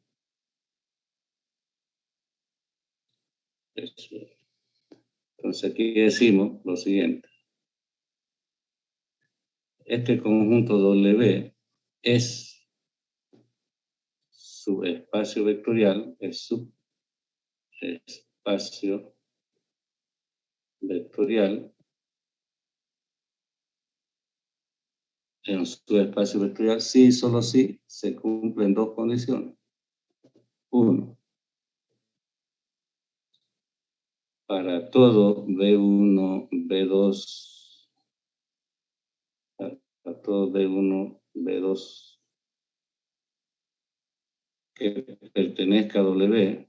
Entonces aquí decimos lo siguiente. Este conjunto W es subespacio vectorial, es subespacio vectorial. En un subespacio vectorial, sí, solo sí, se cumplen dos condiciones. 1. Para todo B1, B2, para todo B1, B2 que pertenezca a W,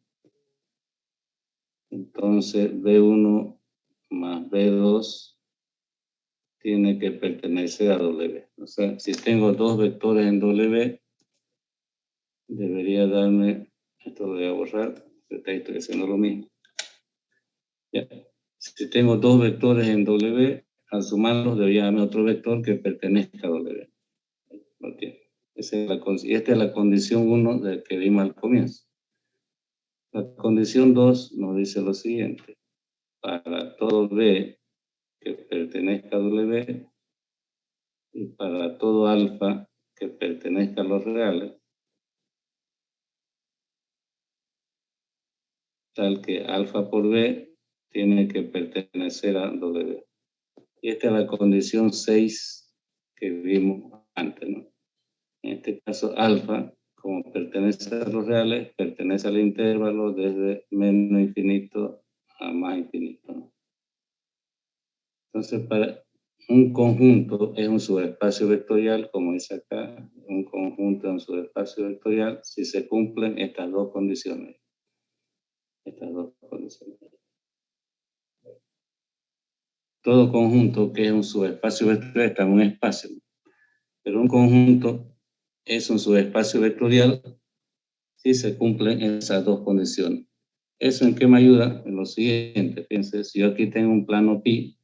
entonces B1 más B2 tiene que pertenecer a W. O sea, si tengo dos vectores en W, debería darme, esto lo voy a borrar, porque estoy haciendo lo mismo. Ya. Si tengo dos vectores en W, al sumarlos debería darme otro vector que pertenezca a W. ¿Lo tiene? Esta es la condición 1 de que vimos al comienzo. La condición 2 nos dice lo siguiente. Para todo B que pertenezca a W y para todo alfa que pertenezca a los reales, tal que alfa por B tiene que pertenecer a W. Y esta es la condición 6 que vimos antes, ¿no? En este caso, alfa, como pertenece a los reales, pertenece al intervalo desde menos infinito a más infinito, ¿no? Entonces, para un conjunto es un subespacio vectorial, como dice acá, un conjunto es un subespacio vectorial si se cumplen estas dos condiciones. Estas dos condiciones. Todo conjunto que es un subespacio vectorial está en un espacio, pero un conjunto es un subespacio vectorial si se cumplen esas dos condiciones. ¿Eso en qué me ayuda? En lo siguiente, fíjense, si yo aquí tengo un plano pi,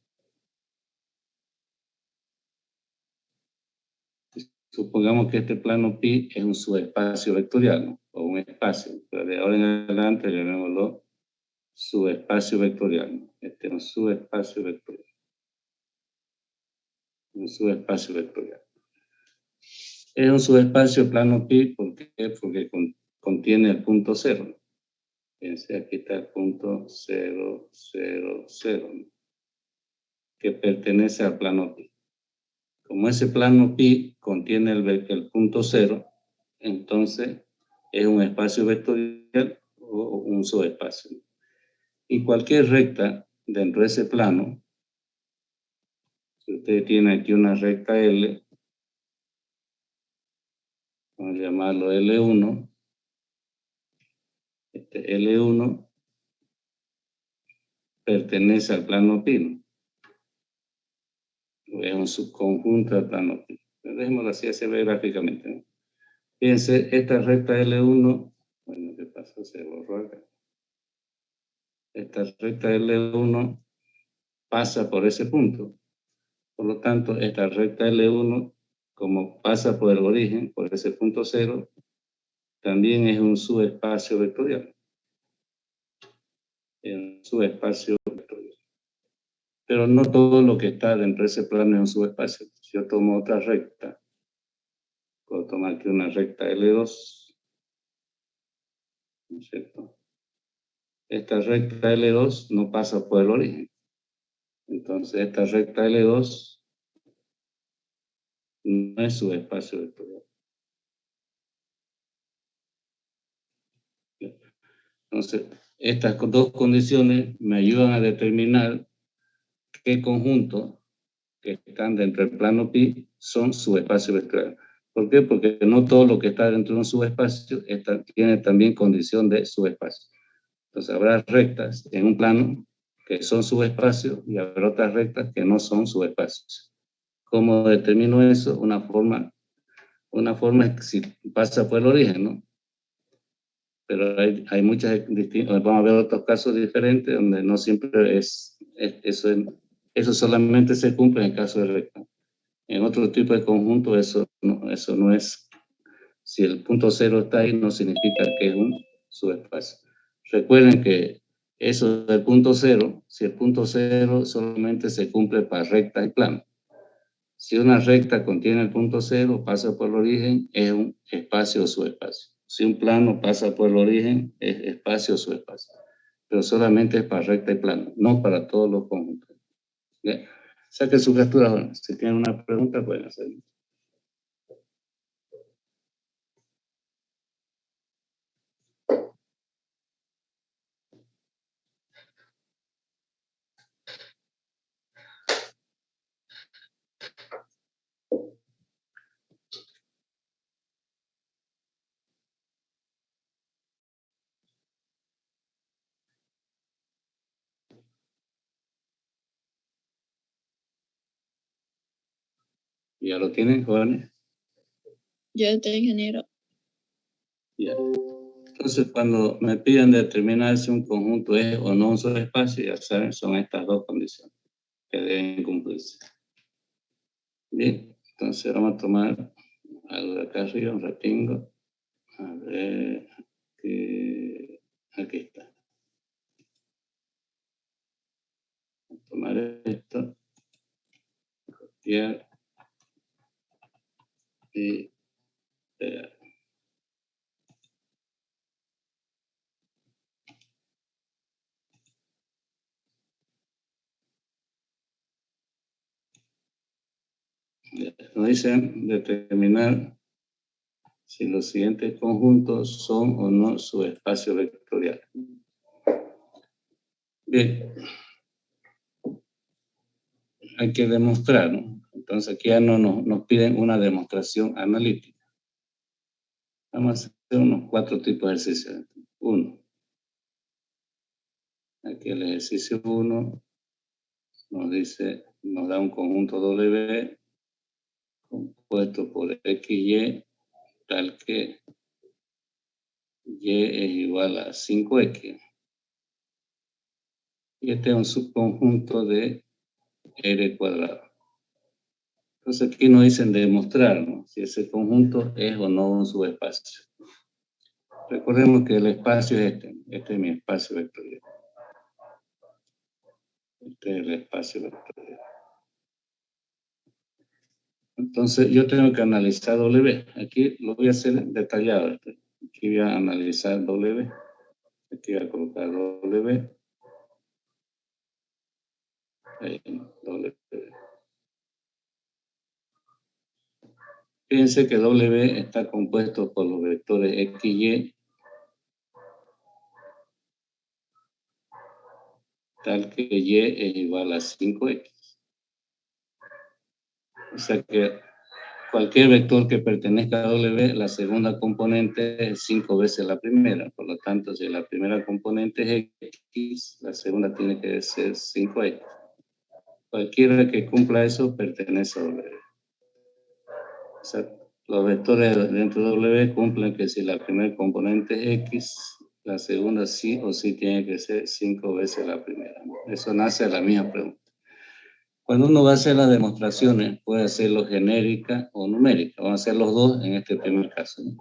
supongamos que este plano pi es un subespacio vectorial, ¿no? O un espacio, pero de ahora en adelante llamémoslo subespacio vectorial, ¿no? Este es un subespacio vectorial. Un subespacio vectorial. Es un subespacio plano pi, ¿por qué? Porque contiene el punto 0. Fíjense, aquí está el punto 0, 0, 0, ¿no? Que pertenece al plano pi. Como ese plano pi contiene el punto 0, entonces es un espacio vectorial o un subespacio. Y cualquier recta dentro de ese plano, si usted tiene aquí una recta L, vamos a llamarlo L1, este L1 pertenece al plano pi, ¿no? Es un subconjunto del plano pi. Dejémoslo así, se ve gráficamente, ¿no? Fíjense, esta recta L1, bueno, ¿qué pasó? Se borró acá. Esta recta L1 pasa por ese punto. Por lo tanto, esta recta L1, como pasa por el origen, por ese punto 0, también es un subespacio vectorial. Es un subespacio vectorial. Pero no todo lo que está dentro de ese plano es un subespacio. Si yo tomo otra recta, puedo tomar aquí una recta L2, ¿no es cierto? Esta recta L2 no pasa por el origen. Entonces, esta recta L2 no es subespacio vectorial. Entonces, estas dos condiciones me ayudan a determinar qué conjuntos que están dentro del plano pi son subespacios vectoriales. ¿Por qué? Porque no todo lo que está dentro de un subespacio tiene también condición de subespacio. Entonces, habrá rectas en un plano que son subespacios y habrá otras rectas que no son subespacios. ¿Cómo determino eso? Una forma es que si pasa por el origen, ¿no? Pero hay muchas distintas, vamos a ver otros casos diferentes donde no siempre eso solamente se cumple en el caso de recta. En otro tipo de conjunto eso no es, si el punto 0 está ahí no significa que es un subespacio. Recuerden que eso del punto 0, si el punto 0 solamente se cumple para recta y plano. Si una recta contiene el punto 0, pasa por el origen, es un espacio o subespacio. Si un plano pasa por el origen, es espacio o subespacio. Pero solamente es para recta y plano, no para todos los conjuntos. Bien. Saquen su captura. Bueno, si tienen una pregunta, pueden hacerlo. ¿Ya lo tienen, jóvenes? Yo estoy ingeniero. Ya. Entonces, cuando me piden determinar si un conjunto es o no un subespacio, ya saben, son estas dos condiciones que deben cumplirse. Bien, entonces vamos a tomar algo de acá arriba, un ratingo. A ver, aquí está. Voy a tomar esto, copiar y pegar. Nos dicen determinar si los siguientes conjuntos son o no subespacios vectoriales. Bien, hay que demostrar, ¿no? Entonces aquí ya no nos piden una demostración analítica. Vamos a hacer unos 4 tipos de ejercicios. 1. Aquí el ejercicio 1 nos dice, nos da un conjunto W compuesto por XY, tal que Y es igual a 5X. Y este es un subconjunto de R cuadrado. Entonces aquí nos dicen demostrar, ¿no?, si ese conjunto es o no un subespacio. Recordemos que el espacio es este es mi espacio vectorial. Este es el espacio vectorial. Entonces yo tengo que analizar W. Aquí lo voy a hacer detallado. Aquí voy a analizar W. Aquí voy a colocar W. Ahí, W. Fíjense que W está compuesto por los vectores X, Y, tal que Y es igual a 5X. O sea que cualquier vector que pertenezca a W, la segunda componente es 5 veces la primera. Por lo tanto, si la primera componente es X, la segunda tiene que ser 5X. Cualquiera que cumpla eso pertenece a W. O sea, los vectores dentro de W cumplen que si la primera componente es X, la segunda sí o sí tiene que ser 5 veces la primera. Eso nace de la misma pregunta. Cuando uno va a hacer las demostraciones, puede hacerlo genérica o numérica. Vamos a hacer los dos en este primer caso, ¿no?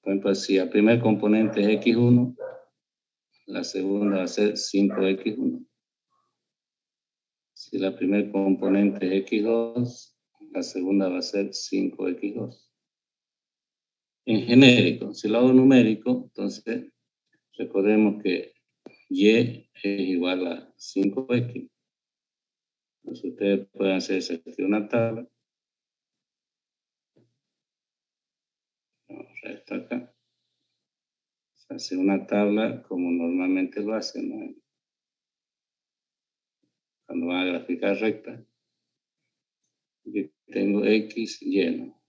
Por ejemplo, si el primer componente es X1, la segunda va a ser 5X1. Si la primer componente es X2, la segunda va a ser 5X2. En genérico, si lo hago numérico, entonces recordemos que Y es igual a 5X. Entonces ustedes pueden hacerse aquí una tabla. Vamos a esto acá. Se hace una tabla como normalmente lo hacen, ¿no?, cuando van a graficar recta. Aquí tengo X, Y, ¿no?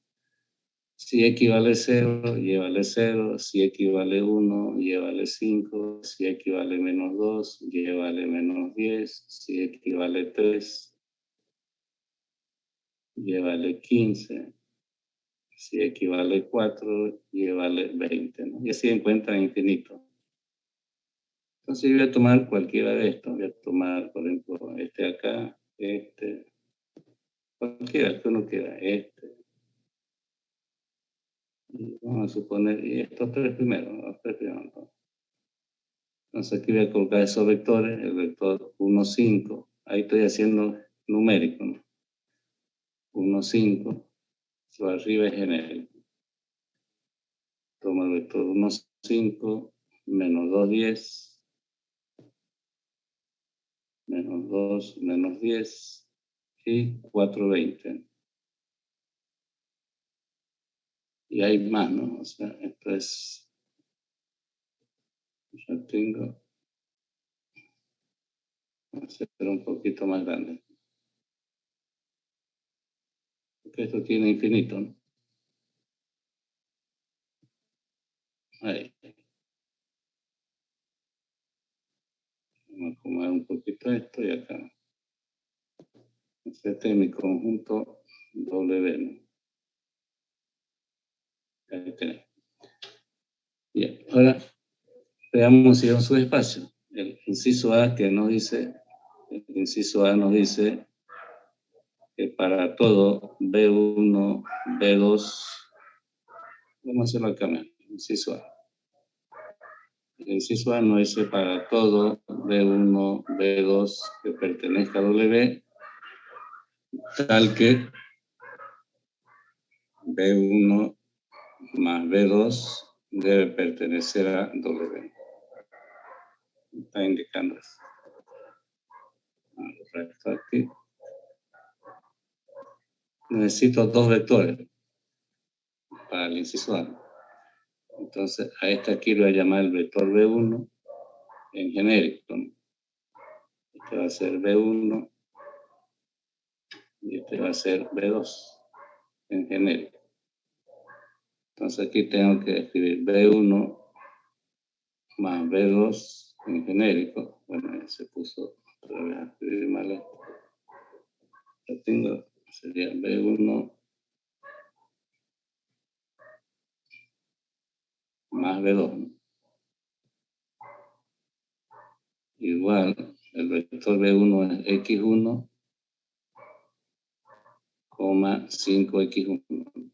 Si X vale 0, Y vale 0. Si X vale 1, Y vale 5. Si X vale menos 2, Y vale menos 10. Si X vale 3, Y vale 15. Si X vale 4, Y vale 20, ¿no? Y así encuentran infinito. Entonces yo voy a tomar cualquiera de estos. Voy a tomar, por ejemplo, este acá, cualquiera que uno quiera, Y vamos a suponer, y estos tres primeros, los tres primeros, ¿no? Entonces aquí voy a colocar esos vectores, el vector 1, 5. Ahí estoy haciendo numérico, ¿no? 1, 5. Eso arriba es genérico. Toma el vector 1, 5, menos 2, 10. Menos 2, menos 10. Y 4, 20. Y hay más, ¿no? O sea, esto es... Ya tengo... Voy a hacer un poquito más grande. Porque esto tiene infinito, ¿no? Ahí. Vamos a acomodar un poquito esto y acá. Este es mi conjunto W, ¿no? Ahí tenemos. Bien, ahora veamos si es un subespacio. El inciso A que nos dice, el inciso A nos dice que para todo B1, B2, vamos a hacerlo acá, inciso A. El inciso A nos dice para todo B1, B2 que pertenezca a W, tal que B1 más B2 debe pertenecer a W. Está indicando eso. Correcto, aquí. Necesito dos vectores para el inciso A. Entonces, a este aquí lo voy a llamar el vector B1 en genérico, ¿no? Este va a ser B1 y este va a ser B2 en genérico. Entonces, aquí tengo que escribir B1 más B2 en genérico. Bueno, se puso otra vez a escribir mal esto. Lo tengo, sería B1 más B2, ¿no? Igual, el vector B1 es X1, 5X1,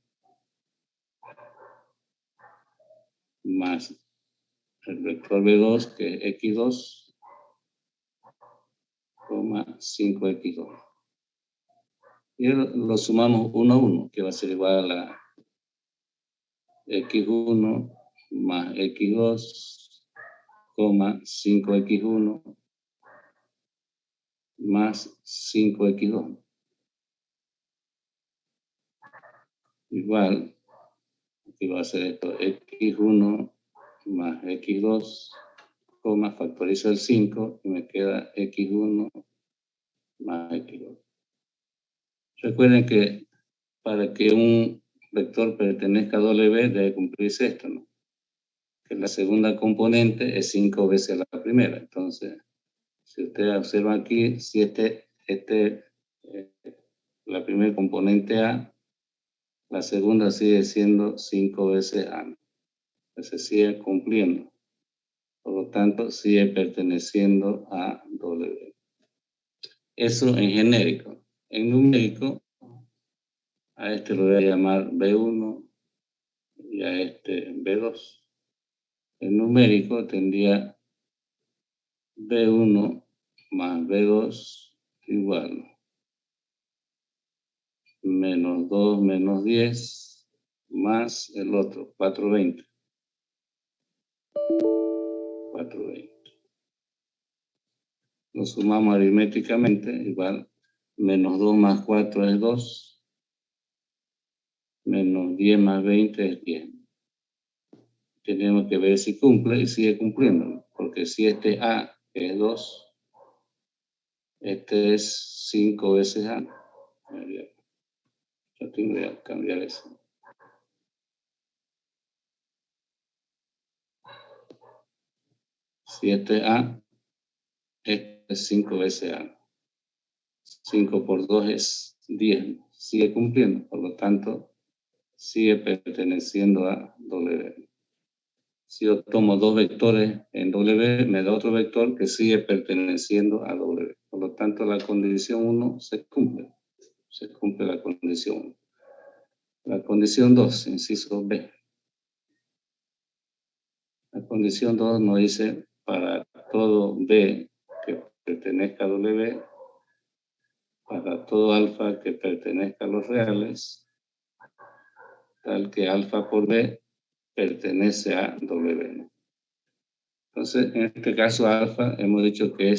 más el vector B2, que es X2, 5X2. Y lo sumamos 1 a 1, que va a ser igual a X1 más X2, 5X1 más 5X2. Igual, aquí va a ser esto, X1 más X2, factorizo el 5 y me queda X1 más X2. Recuerden que para que un vector pertenezca a W debe cumplirse esto, ¿no? Que la segunda componente es 5 veces la primera. Entonces, si ustedes observan aquí, si la primera componente A, la segunda sigue siendo 5 veces A, ¿no? Entonces sigue cumpliendo. Por lo tanto, sigue perteneciendo a W. Eso en genérico. En numérico, a este lo voy a llamar B1 y a este B2. En numérico tendría B1 más B2 igual menos 2 menos 10 más el otro, 420. 420. Lo sumamos aritméticamente, igual menos 2 más 4 es 2, menos 10 más 20 es 10. Tenemos que ver si cumple y sigue cumpliendo, porque si este A es 2, este es 5 veces A. Yo tengo que cambiar eso. Si este A, este es 5 veces A. 5 por 2 es 10. Sigue cumpliendo, por lo tanto, sigue perteneciendo a W. Si yo tomo dos vectores en W, me da otro vector que sigue perteneciendo a W. Por lo tanto, la condición 1 se cumple. Se cumple la condición 1. La condición 2, inciso B. La condición 2 nos dice para todo B que pertenezca a W, para todo alfa que pertenezca a los reales, tal que alfa por B pertenece a W. Entonces, en este caso alfa hemos dicho que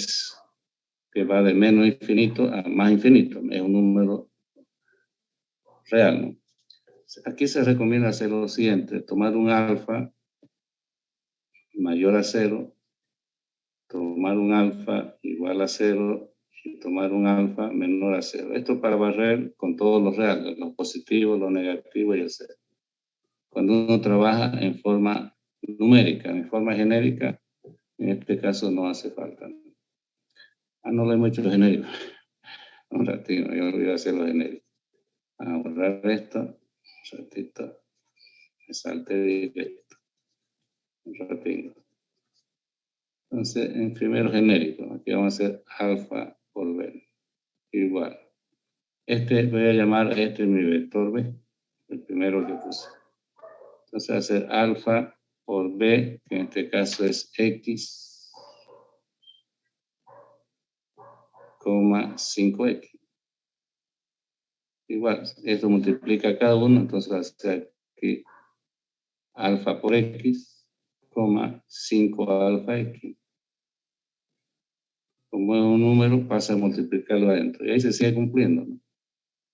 va de menos infinito a más infinito. Es un número real, ¿no? Aquí se recomienda hacer lo siguiente: tomar un alfa mayor a 0, tomar un alfa igual a 0 y tomar un alfa menor a 0. Esto para barrer con todos los reales, los positivos, los negativos y el 0. Cuando uno trabaja en forma numérica, en forma genérica, en este caso no hace falta. No lo hemos hecho genérico. Un ratito, yo voy a hacer lo genérico. a borrar esto. Un ratito. Me salte directo. Un ratito. Entonces, en primero genérico, aquí vamos a hacer alfa por B. Igual. Voy a llamar a este mi vector B, el primero que puse. Entonces, hacer alfa por B, que en este caso es X, coma 5X. Igual, esto multiplica cada uno, entonces va a ser aquí alfa por X, coma 5 alfa X. Como es un número, pasa a multiplicarlo adentro. Y ahí se sigue cumpliendo, ¿no?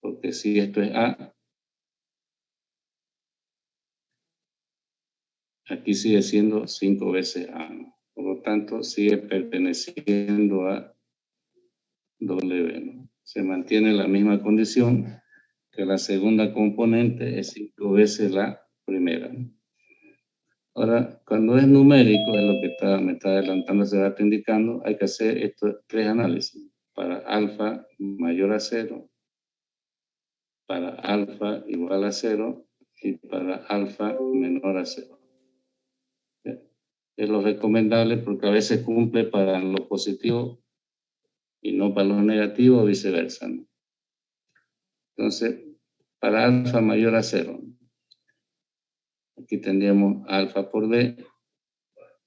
Porque si esto es A, aquí sigue siendo 5 veces A, ¿no? Por lo tanto, sigue perteneciendo a W, ¿no? Se mantiene la misma condición, que la segunda componente es 5 veces la primera, ¿no? Ahora, cuando es numérico, es lo que me está adelantando ese dato indicando, hay que hacer estos tres análisis. Para alfa mayor a 0, para alfa igual a 0 y para alfa menor a 0. Es lo recomendable porque a veces cumple para lo positivo y no para lo negativo o viceversa, ¿no? Entonces, para alfa mayor a 0, aquí tendríamos alfa por B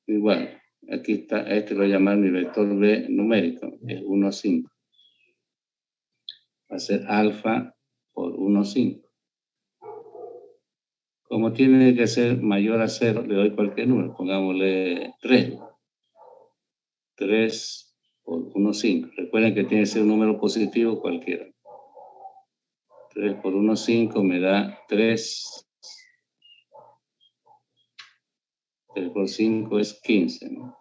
igual. Aquí está, este lo voy a llamar mi vector B numérico, es 1, 5. Va a ser alfa por 1, 5. Como tiene que ser mayor a 0, le doy cualquier número, pongámosle 3. 3 por 1, 5. Recuerden que tiene que ser un número positivo cualquiera. 3 por 1, 5 me da 3. 3 por 5 es 15, ¿no?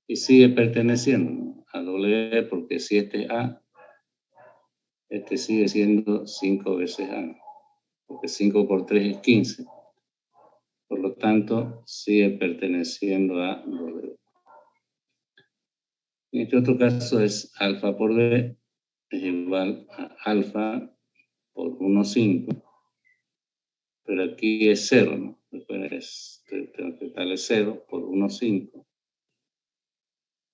Y sigue perteneciendo, ¿no?, a W, porque si este es A, este sigue siendo 5 veces A, ¿no?, porque 5 por 3 es 15. Por lo tanto, sigue perteneciendo a W. En este otro caso es alfa por B es igual a alfa por 1, 5. Pero aquí es 0, ¿no? Después tengo que darle 0 por 1, 5.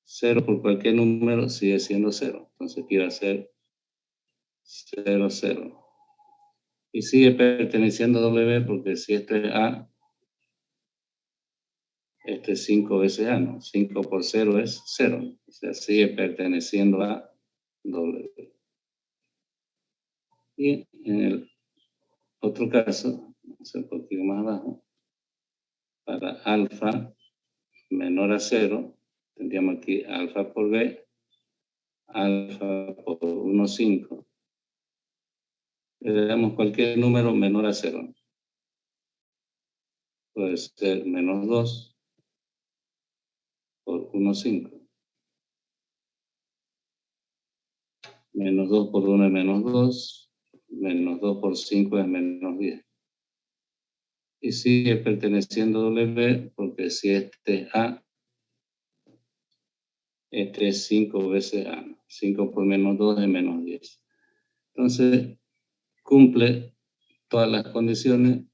0 por cualquier número sigue siendo 0. Entonces aquí va a ser 0, 0. Y sigue perteneciendo a W porque si esto es A, este es 5 veces A, ¿no? 5 por 0 es 0. O sea, sigue perteneciendo a W. Y en el otro caso, vamos a un poquito más abajo, para alfa menor a 0, tendríamos aquí alfa por B, alfa por 1, 5. Le damos cualquier número menor a 0. Puede ser menos 2 por 1, 5. Menos 2 por 1 es menos 2. Menos 2 por 5 es menos 10. Y sigue perteneciendo a W porque si este es A, este es 5 veces A. 5 por menos 2 es menos 10. Entonces, cumple todas las condiciones,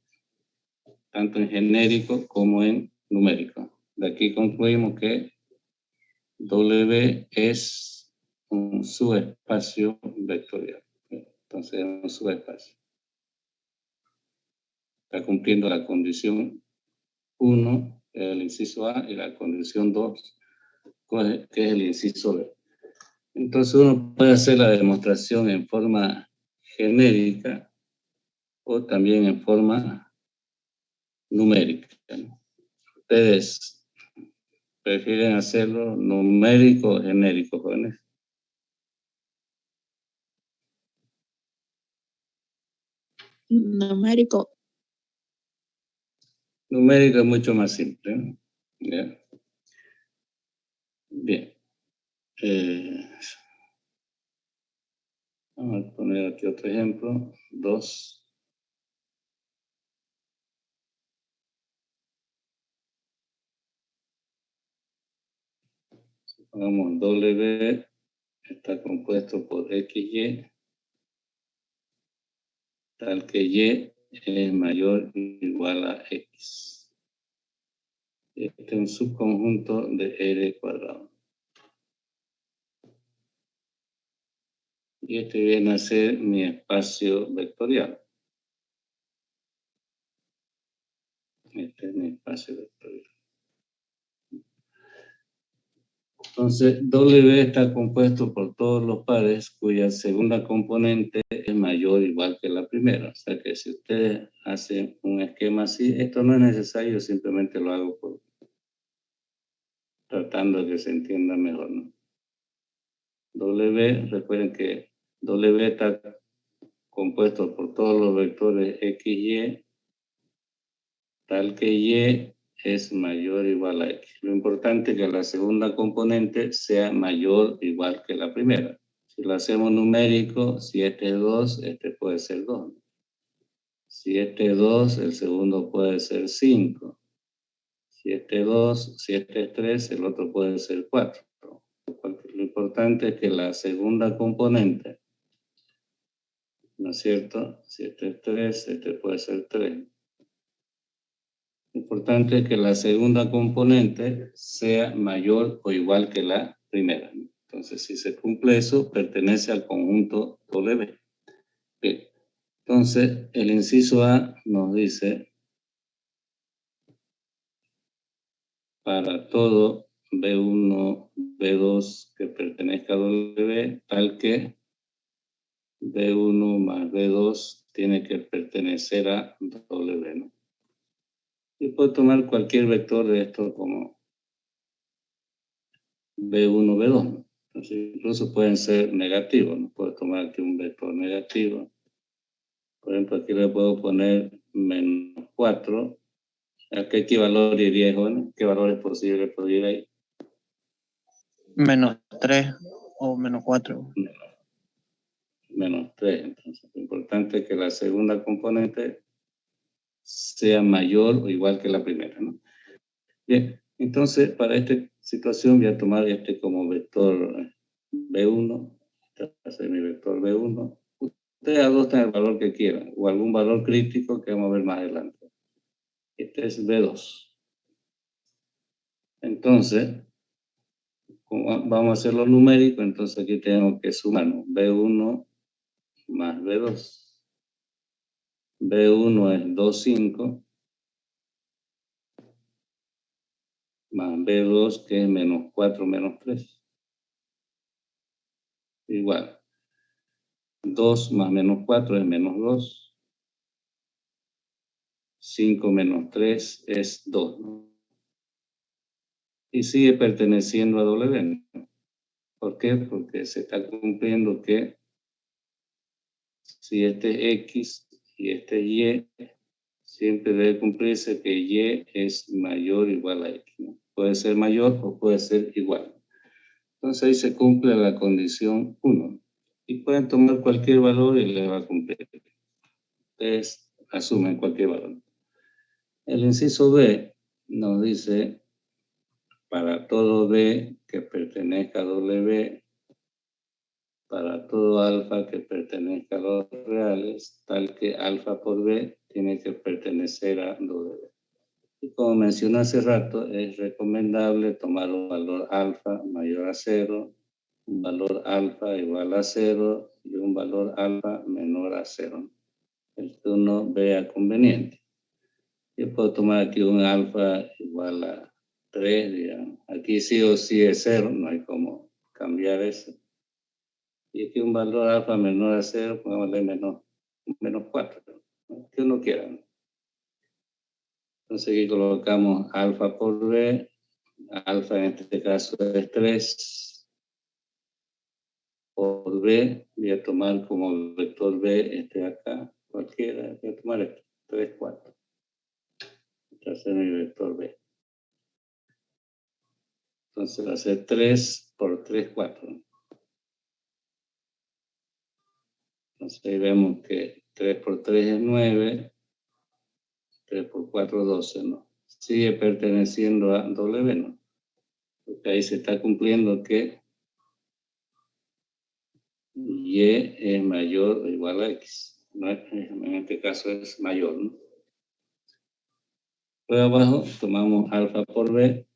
tanto en genérico como en numérico. De aquí concluimos que W es un subespacio vectorial. Entonces, es un subespacio. Está cumpliendo la condición 1, el inciso A, y la condición 2, que es el inciso B. Entonces, uno puede hacer la demostración en forma genérica o también en forma numérica, ¿no? Ustedes prefieren hacerlo numérico o genérico, jóvenes. Numérico. Numérico es mucho más simple, ¿no? ¿Ya? Bien. Vamos a poner aquí otro ejemplo. 2. Supongamos W está compuesto por XY tal que Y es mayor o igual a X. Este es un subconjunto de R cuadrado. Y este viene a ser mi espacio vectorial. Este es mi espacio vectorial. Entonces, W está compuesto por todos los pares cuya segunda componente es mayor o igual que la primera. O sea que si ustedes hacen un esquema así, esto no es necesario, simplemente lo hago tratando de que se entienda mejor, ¿no? W, recuerden que W está compuesto por todos los vectores X, Y, tal que Y es mayor o igual a X. Lo importante es que la segunda componente sea mayor o igual que la primera. Si lo hacemos numérico, si este es 2, este puede ser 2. Si este es 2, el segundo puede ser 5. Si este es 2, si este es 3, el otro puede ser 4. Lo importante es que la segunda componente, ¿no es cierto? Si este es 3, este puede ser 3. Lo importante es que la segunda componente sea mayor o igual que la primera. Entonces, si se cumple eso, pertenece al conjunto W. Bien. Entonces, el inciso A nos dice, para todo B1, B2 que pertenezca a W, tal que B1 más B2 tiene que pertenecer a W, ¿no? Y puedo tomar cualquier vector de esto como B1, B2, ¿no? Entonces, incluso pueden ser negativos, ¿no? Puedo tomar aquí un vector negativo. Por ejemplo, aquí le puedo poner menos 4. ¿A qué valor iría, jóvenes? ¿Qué valor es posible podría ir ahí? Menos 3 o menos 4. Menos 3. Entonces, lo importante es que la segunda componente sea mayor o igual que la primera, ¿no? Bien, entonces, para esta situación voy a tomar este como vector B1. Este va a ser mi vector B1. Ustedes adoptan el valor que quieran o algún valor crítico que vamos a ver más adelante. Este es B2. Entonces, como vamos a hacerlo numérico, entonces aquí tenemos que sumar B1 más B2. B1 es 2,5 más B2 que es menos 4 menos 3. Igual. 2 más menos 4 es menos 2. 5 menos 3 es 2, ¿no? Y sigue perteneciendo a W. ¿Por qué? Porque se está cumpliendo que si este es X y este es Y, siempre debe cumplirse que Y es mayor o igual a X, ¿no? Puede ser mayor o puede ser igual. Entonces ahí se cumple la condición 1. Y pueden tomar cualquier valor y le va a cumplir. Ustedes asumen cualquier valor. El inciso B nos dice, para todo B que pertenezca a W, para todo alfa que pertenezca a los reales, tal que alfa por B tiene que pertenecer a W. Y como mencioné hace rato, es recomendable tomar un valor alfa mayor a 0, un valor alfa igual a 0 y un valor alfa menor a 0. El que uno vea conveniente. Yo puedo tomar aquí un alfa igual a 3, digamos. Aquí sí o sí es 0, no hay cómo cambiar eso. Y aquí un valor alfa menor a 0, pongámosle menos 4, ¿no? Que uno quiera, ¿no? Entonces aquí colocamos alfa por B, alfa en este caso es 3, por B, voy a tomar como vector B este de acá, cualquiera, voy a tomar este, 3, 4. Este va a ser mi vector B. Entonces va a ser 3 por 3, 4. Entonces ahí vemos que 3 por 3 es 9, 3 por 4 12, ¿no? Sigue perteneciendo a W, ¿no? Porque ahí se está cumpliendo que Y es mayor o igual a X. en este caso es mayor, ¿no? Luego abajo tomamos alfa por b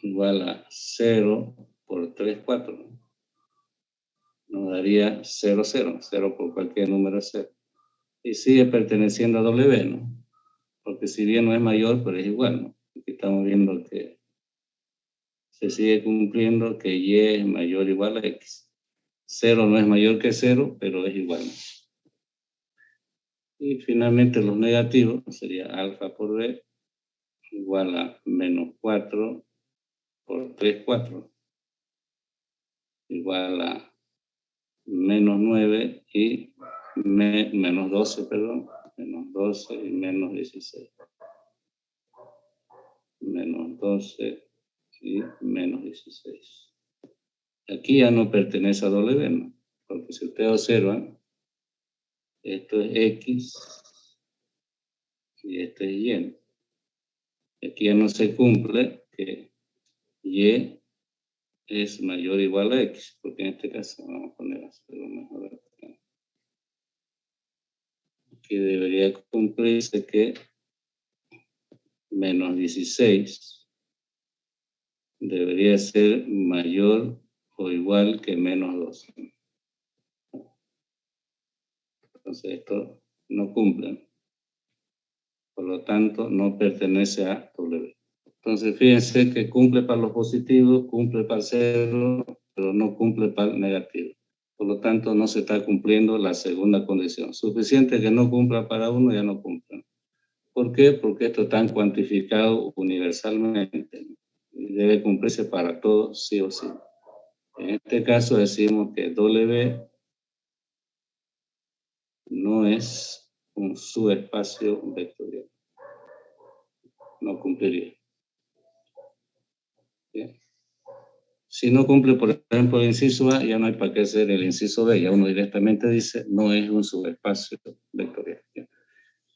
igual a 0 por 3, 4. ¿No? Nos daría 0, 0. 0 por cualquier número 0. Y sigue perteneciendo a W, ¿no? Porque si bien no es mayor, pero es igual, ¿no? Aquí estamos viendo que se sigue cumpliendo que y es mayor o igual a x. 0 no es mayor que 0, pero es igual, ¿no? Y finalmente los negativos sería alfa por b igual a menos 4 por 3, 4. Igual a menos 9 y menos 12, perdón. Menos 12 y menos 16. Menos 12 y menos 16. Aquí ya no pertenece a W, ¿no? Porque si ustedes observan, esto es X y esto es Y. Aquí ya no se cumple que Y es mayor o igual a X, porque en este caso vamos a poner así, mejor acá. Aquí debería cumplirse que menos 16 debería ser mayor o igual que menos 12. Entonces esto no cumple. Por lo tanto, no pertenece a W. Entonces, fíjense que cumple para los positivos, cumple para el 0, pero no cumple para el negativo. Por lo tanto, no se está cumpliendo la segunda condición. Suficiente que no cumpla para uno, ya no cumple. ¿Por qué? Porque esto está cuantificado universalmente. Y debe cumplirse para todos, sí o sí. En este caso decimos que W no es un subespacio vectorial. No cumpliría. ¿Bien? Si no cumple, por ejemplo, el inciso A, ya no hay para qué hacer el inciso B. Ya uno directamente dice, no es un subespacio vectorial. ¿Bien?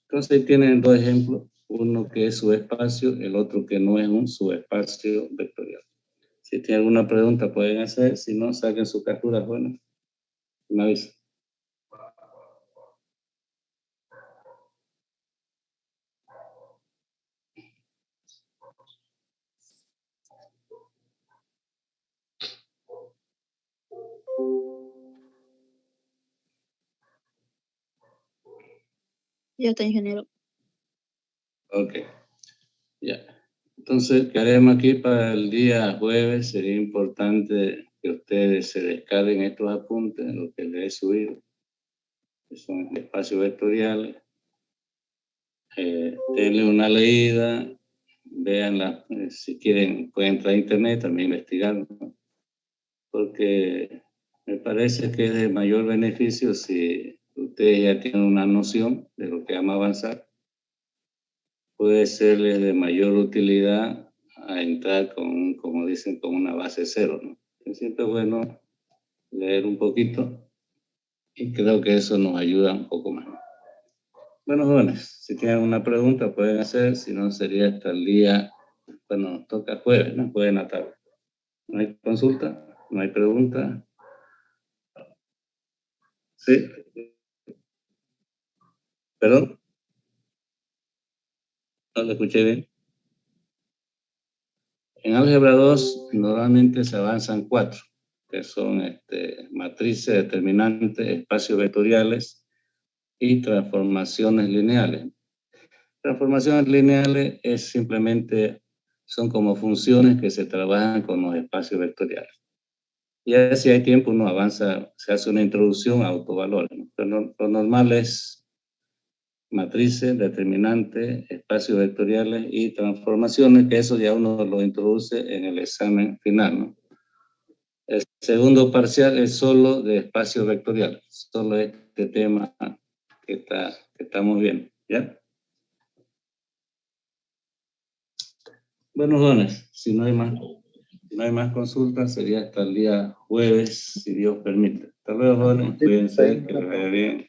Entonces tienen dos ejemplos. Uno que es subespacio, el otro que no es un subespacio vectorial. Si tienen alguna pregunta pueden hacer, si no, saquen sus capturas. Bueno, me avisan. Ya está, ingeniero. Ok, ya. Entonces, ¿qué haremos aquí para el día jueves? Sería importante que ustedes se descarguen estos apuntes, lo que les he subido, que son espacios vectoriales. Denle una leída, veanla, si quieren pueden entrar a internet también investigar, ¿no? Porque me parece que es de mayor beneficio si ustedes ya tienen una noción de lo que vamos a avanzar. Puede serles de mayor utilidad a entrar con, como dicen, con una base cero, ¿no? Es siempre bueno leer un poquito y creo que eso nos ayuda un poco más. Bueno, jóvenes, si tienen una pregunta pueden hacer, si no sería hasta el día, bueno, toca jueves, ¿no? Jueves en la tarde. ¿No hay consulta? ¿No hay pregunta? ¿Sí? ¿Perdón? ¿No lo escuché bien? En álgebra 2 normalmente se avanzan 4, que son matrices, determinantes, espacios vectoriales y transformaciones lineales. Transformaciones lineales es simplemente, son como funciones que se trabajan con los espacios vectoriales. Y si hay tiempo uno avanza, se hace una introducción a autovalores, ¿no? Pero lo normal es matrices, determinantes, espacios vectoriales y transformaciones, que eso ya uno lo introduce en el examen final, ¿no? El segundo parcial es solo de espacios vectoriales, solo este tema que estamos viendo, ¿ya? Bueno, jóvenes, si no hay más consultas, sería hasta el día jueves, si Dios permite. Hasta luego, jóvenes, cuídense, que les vaya bien.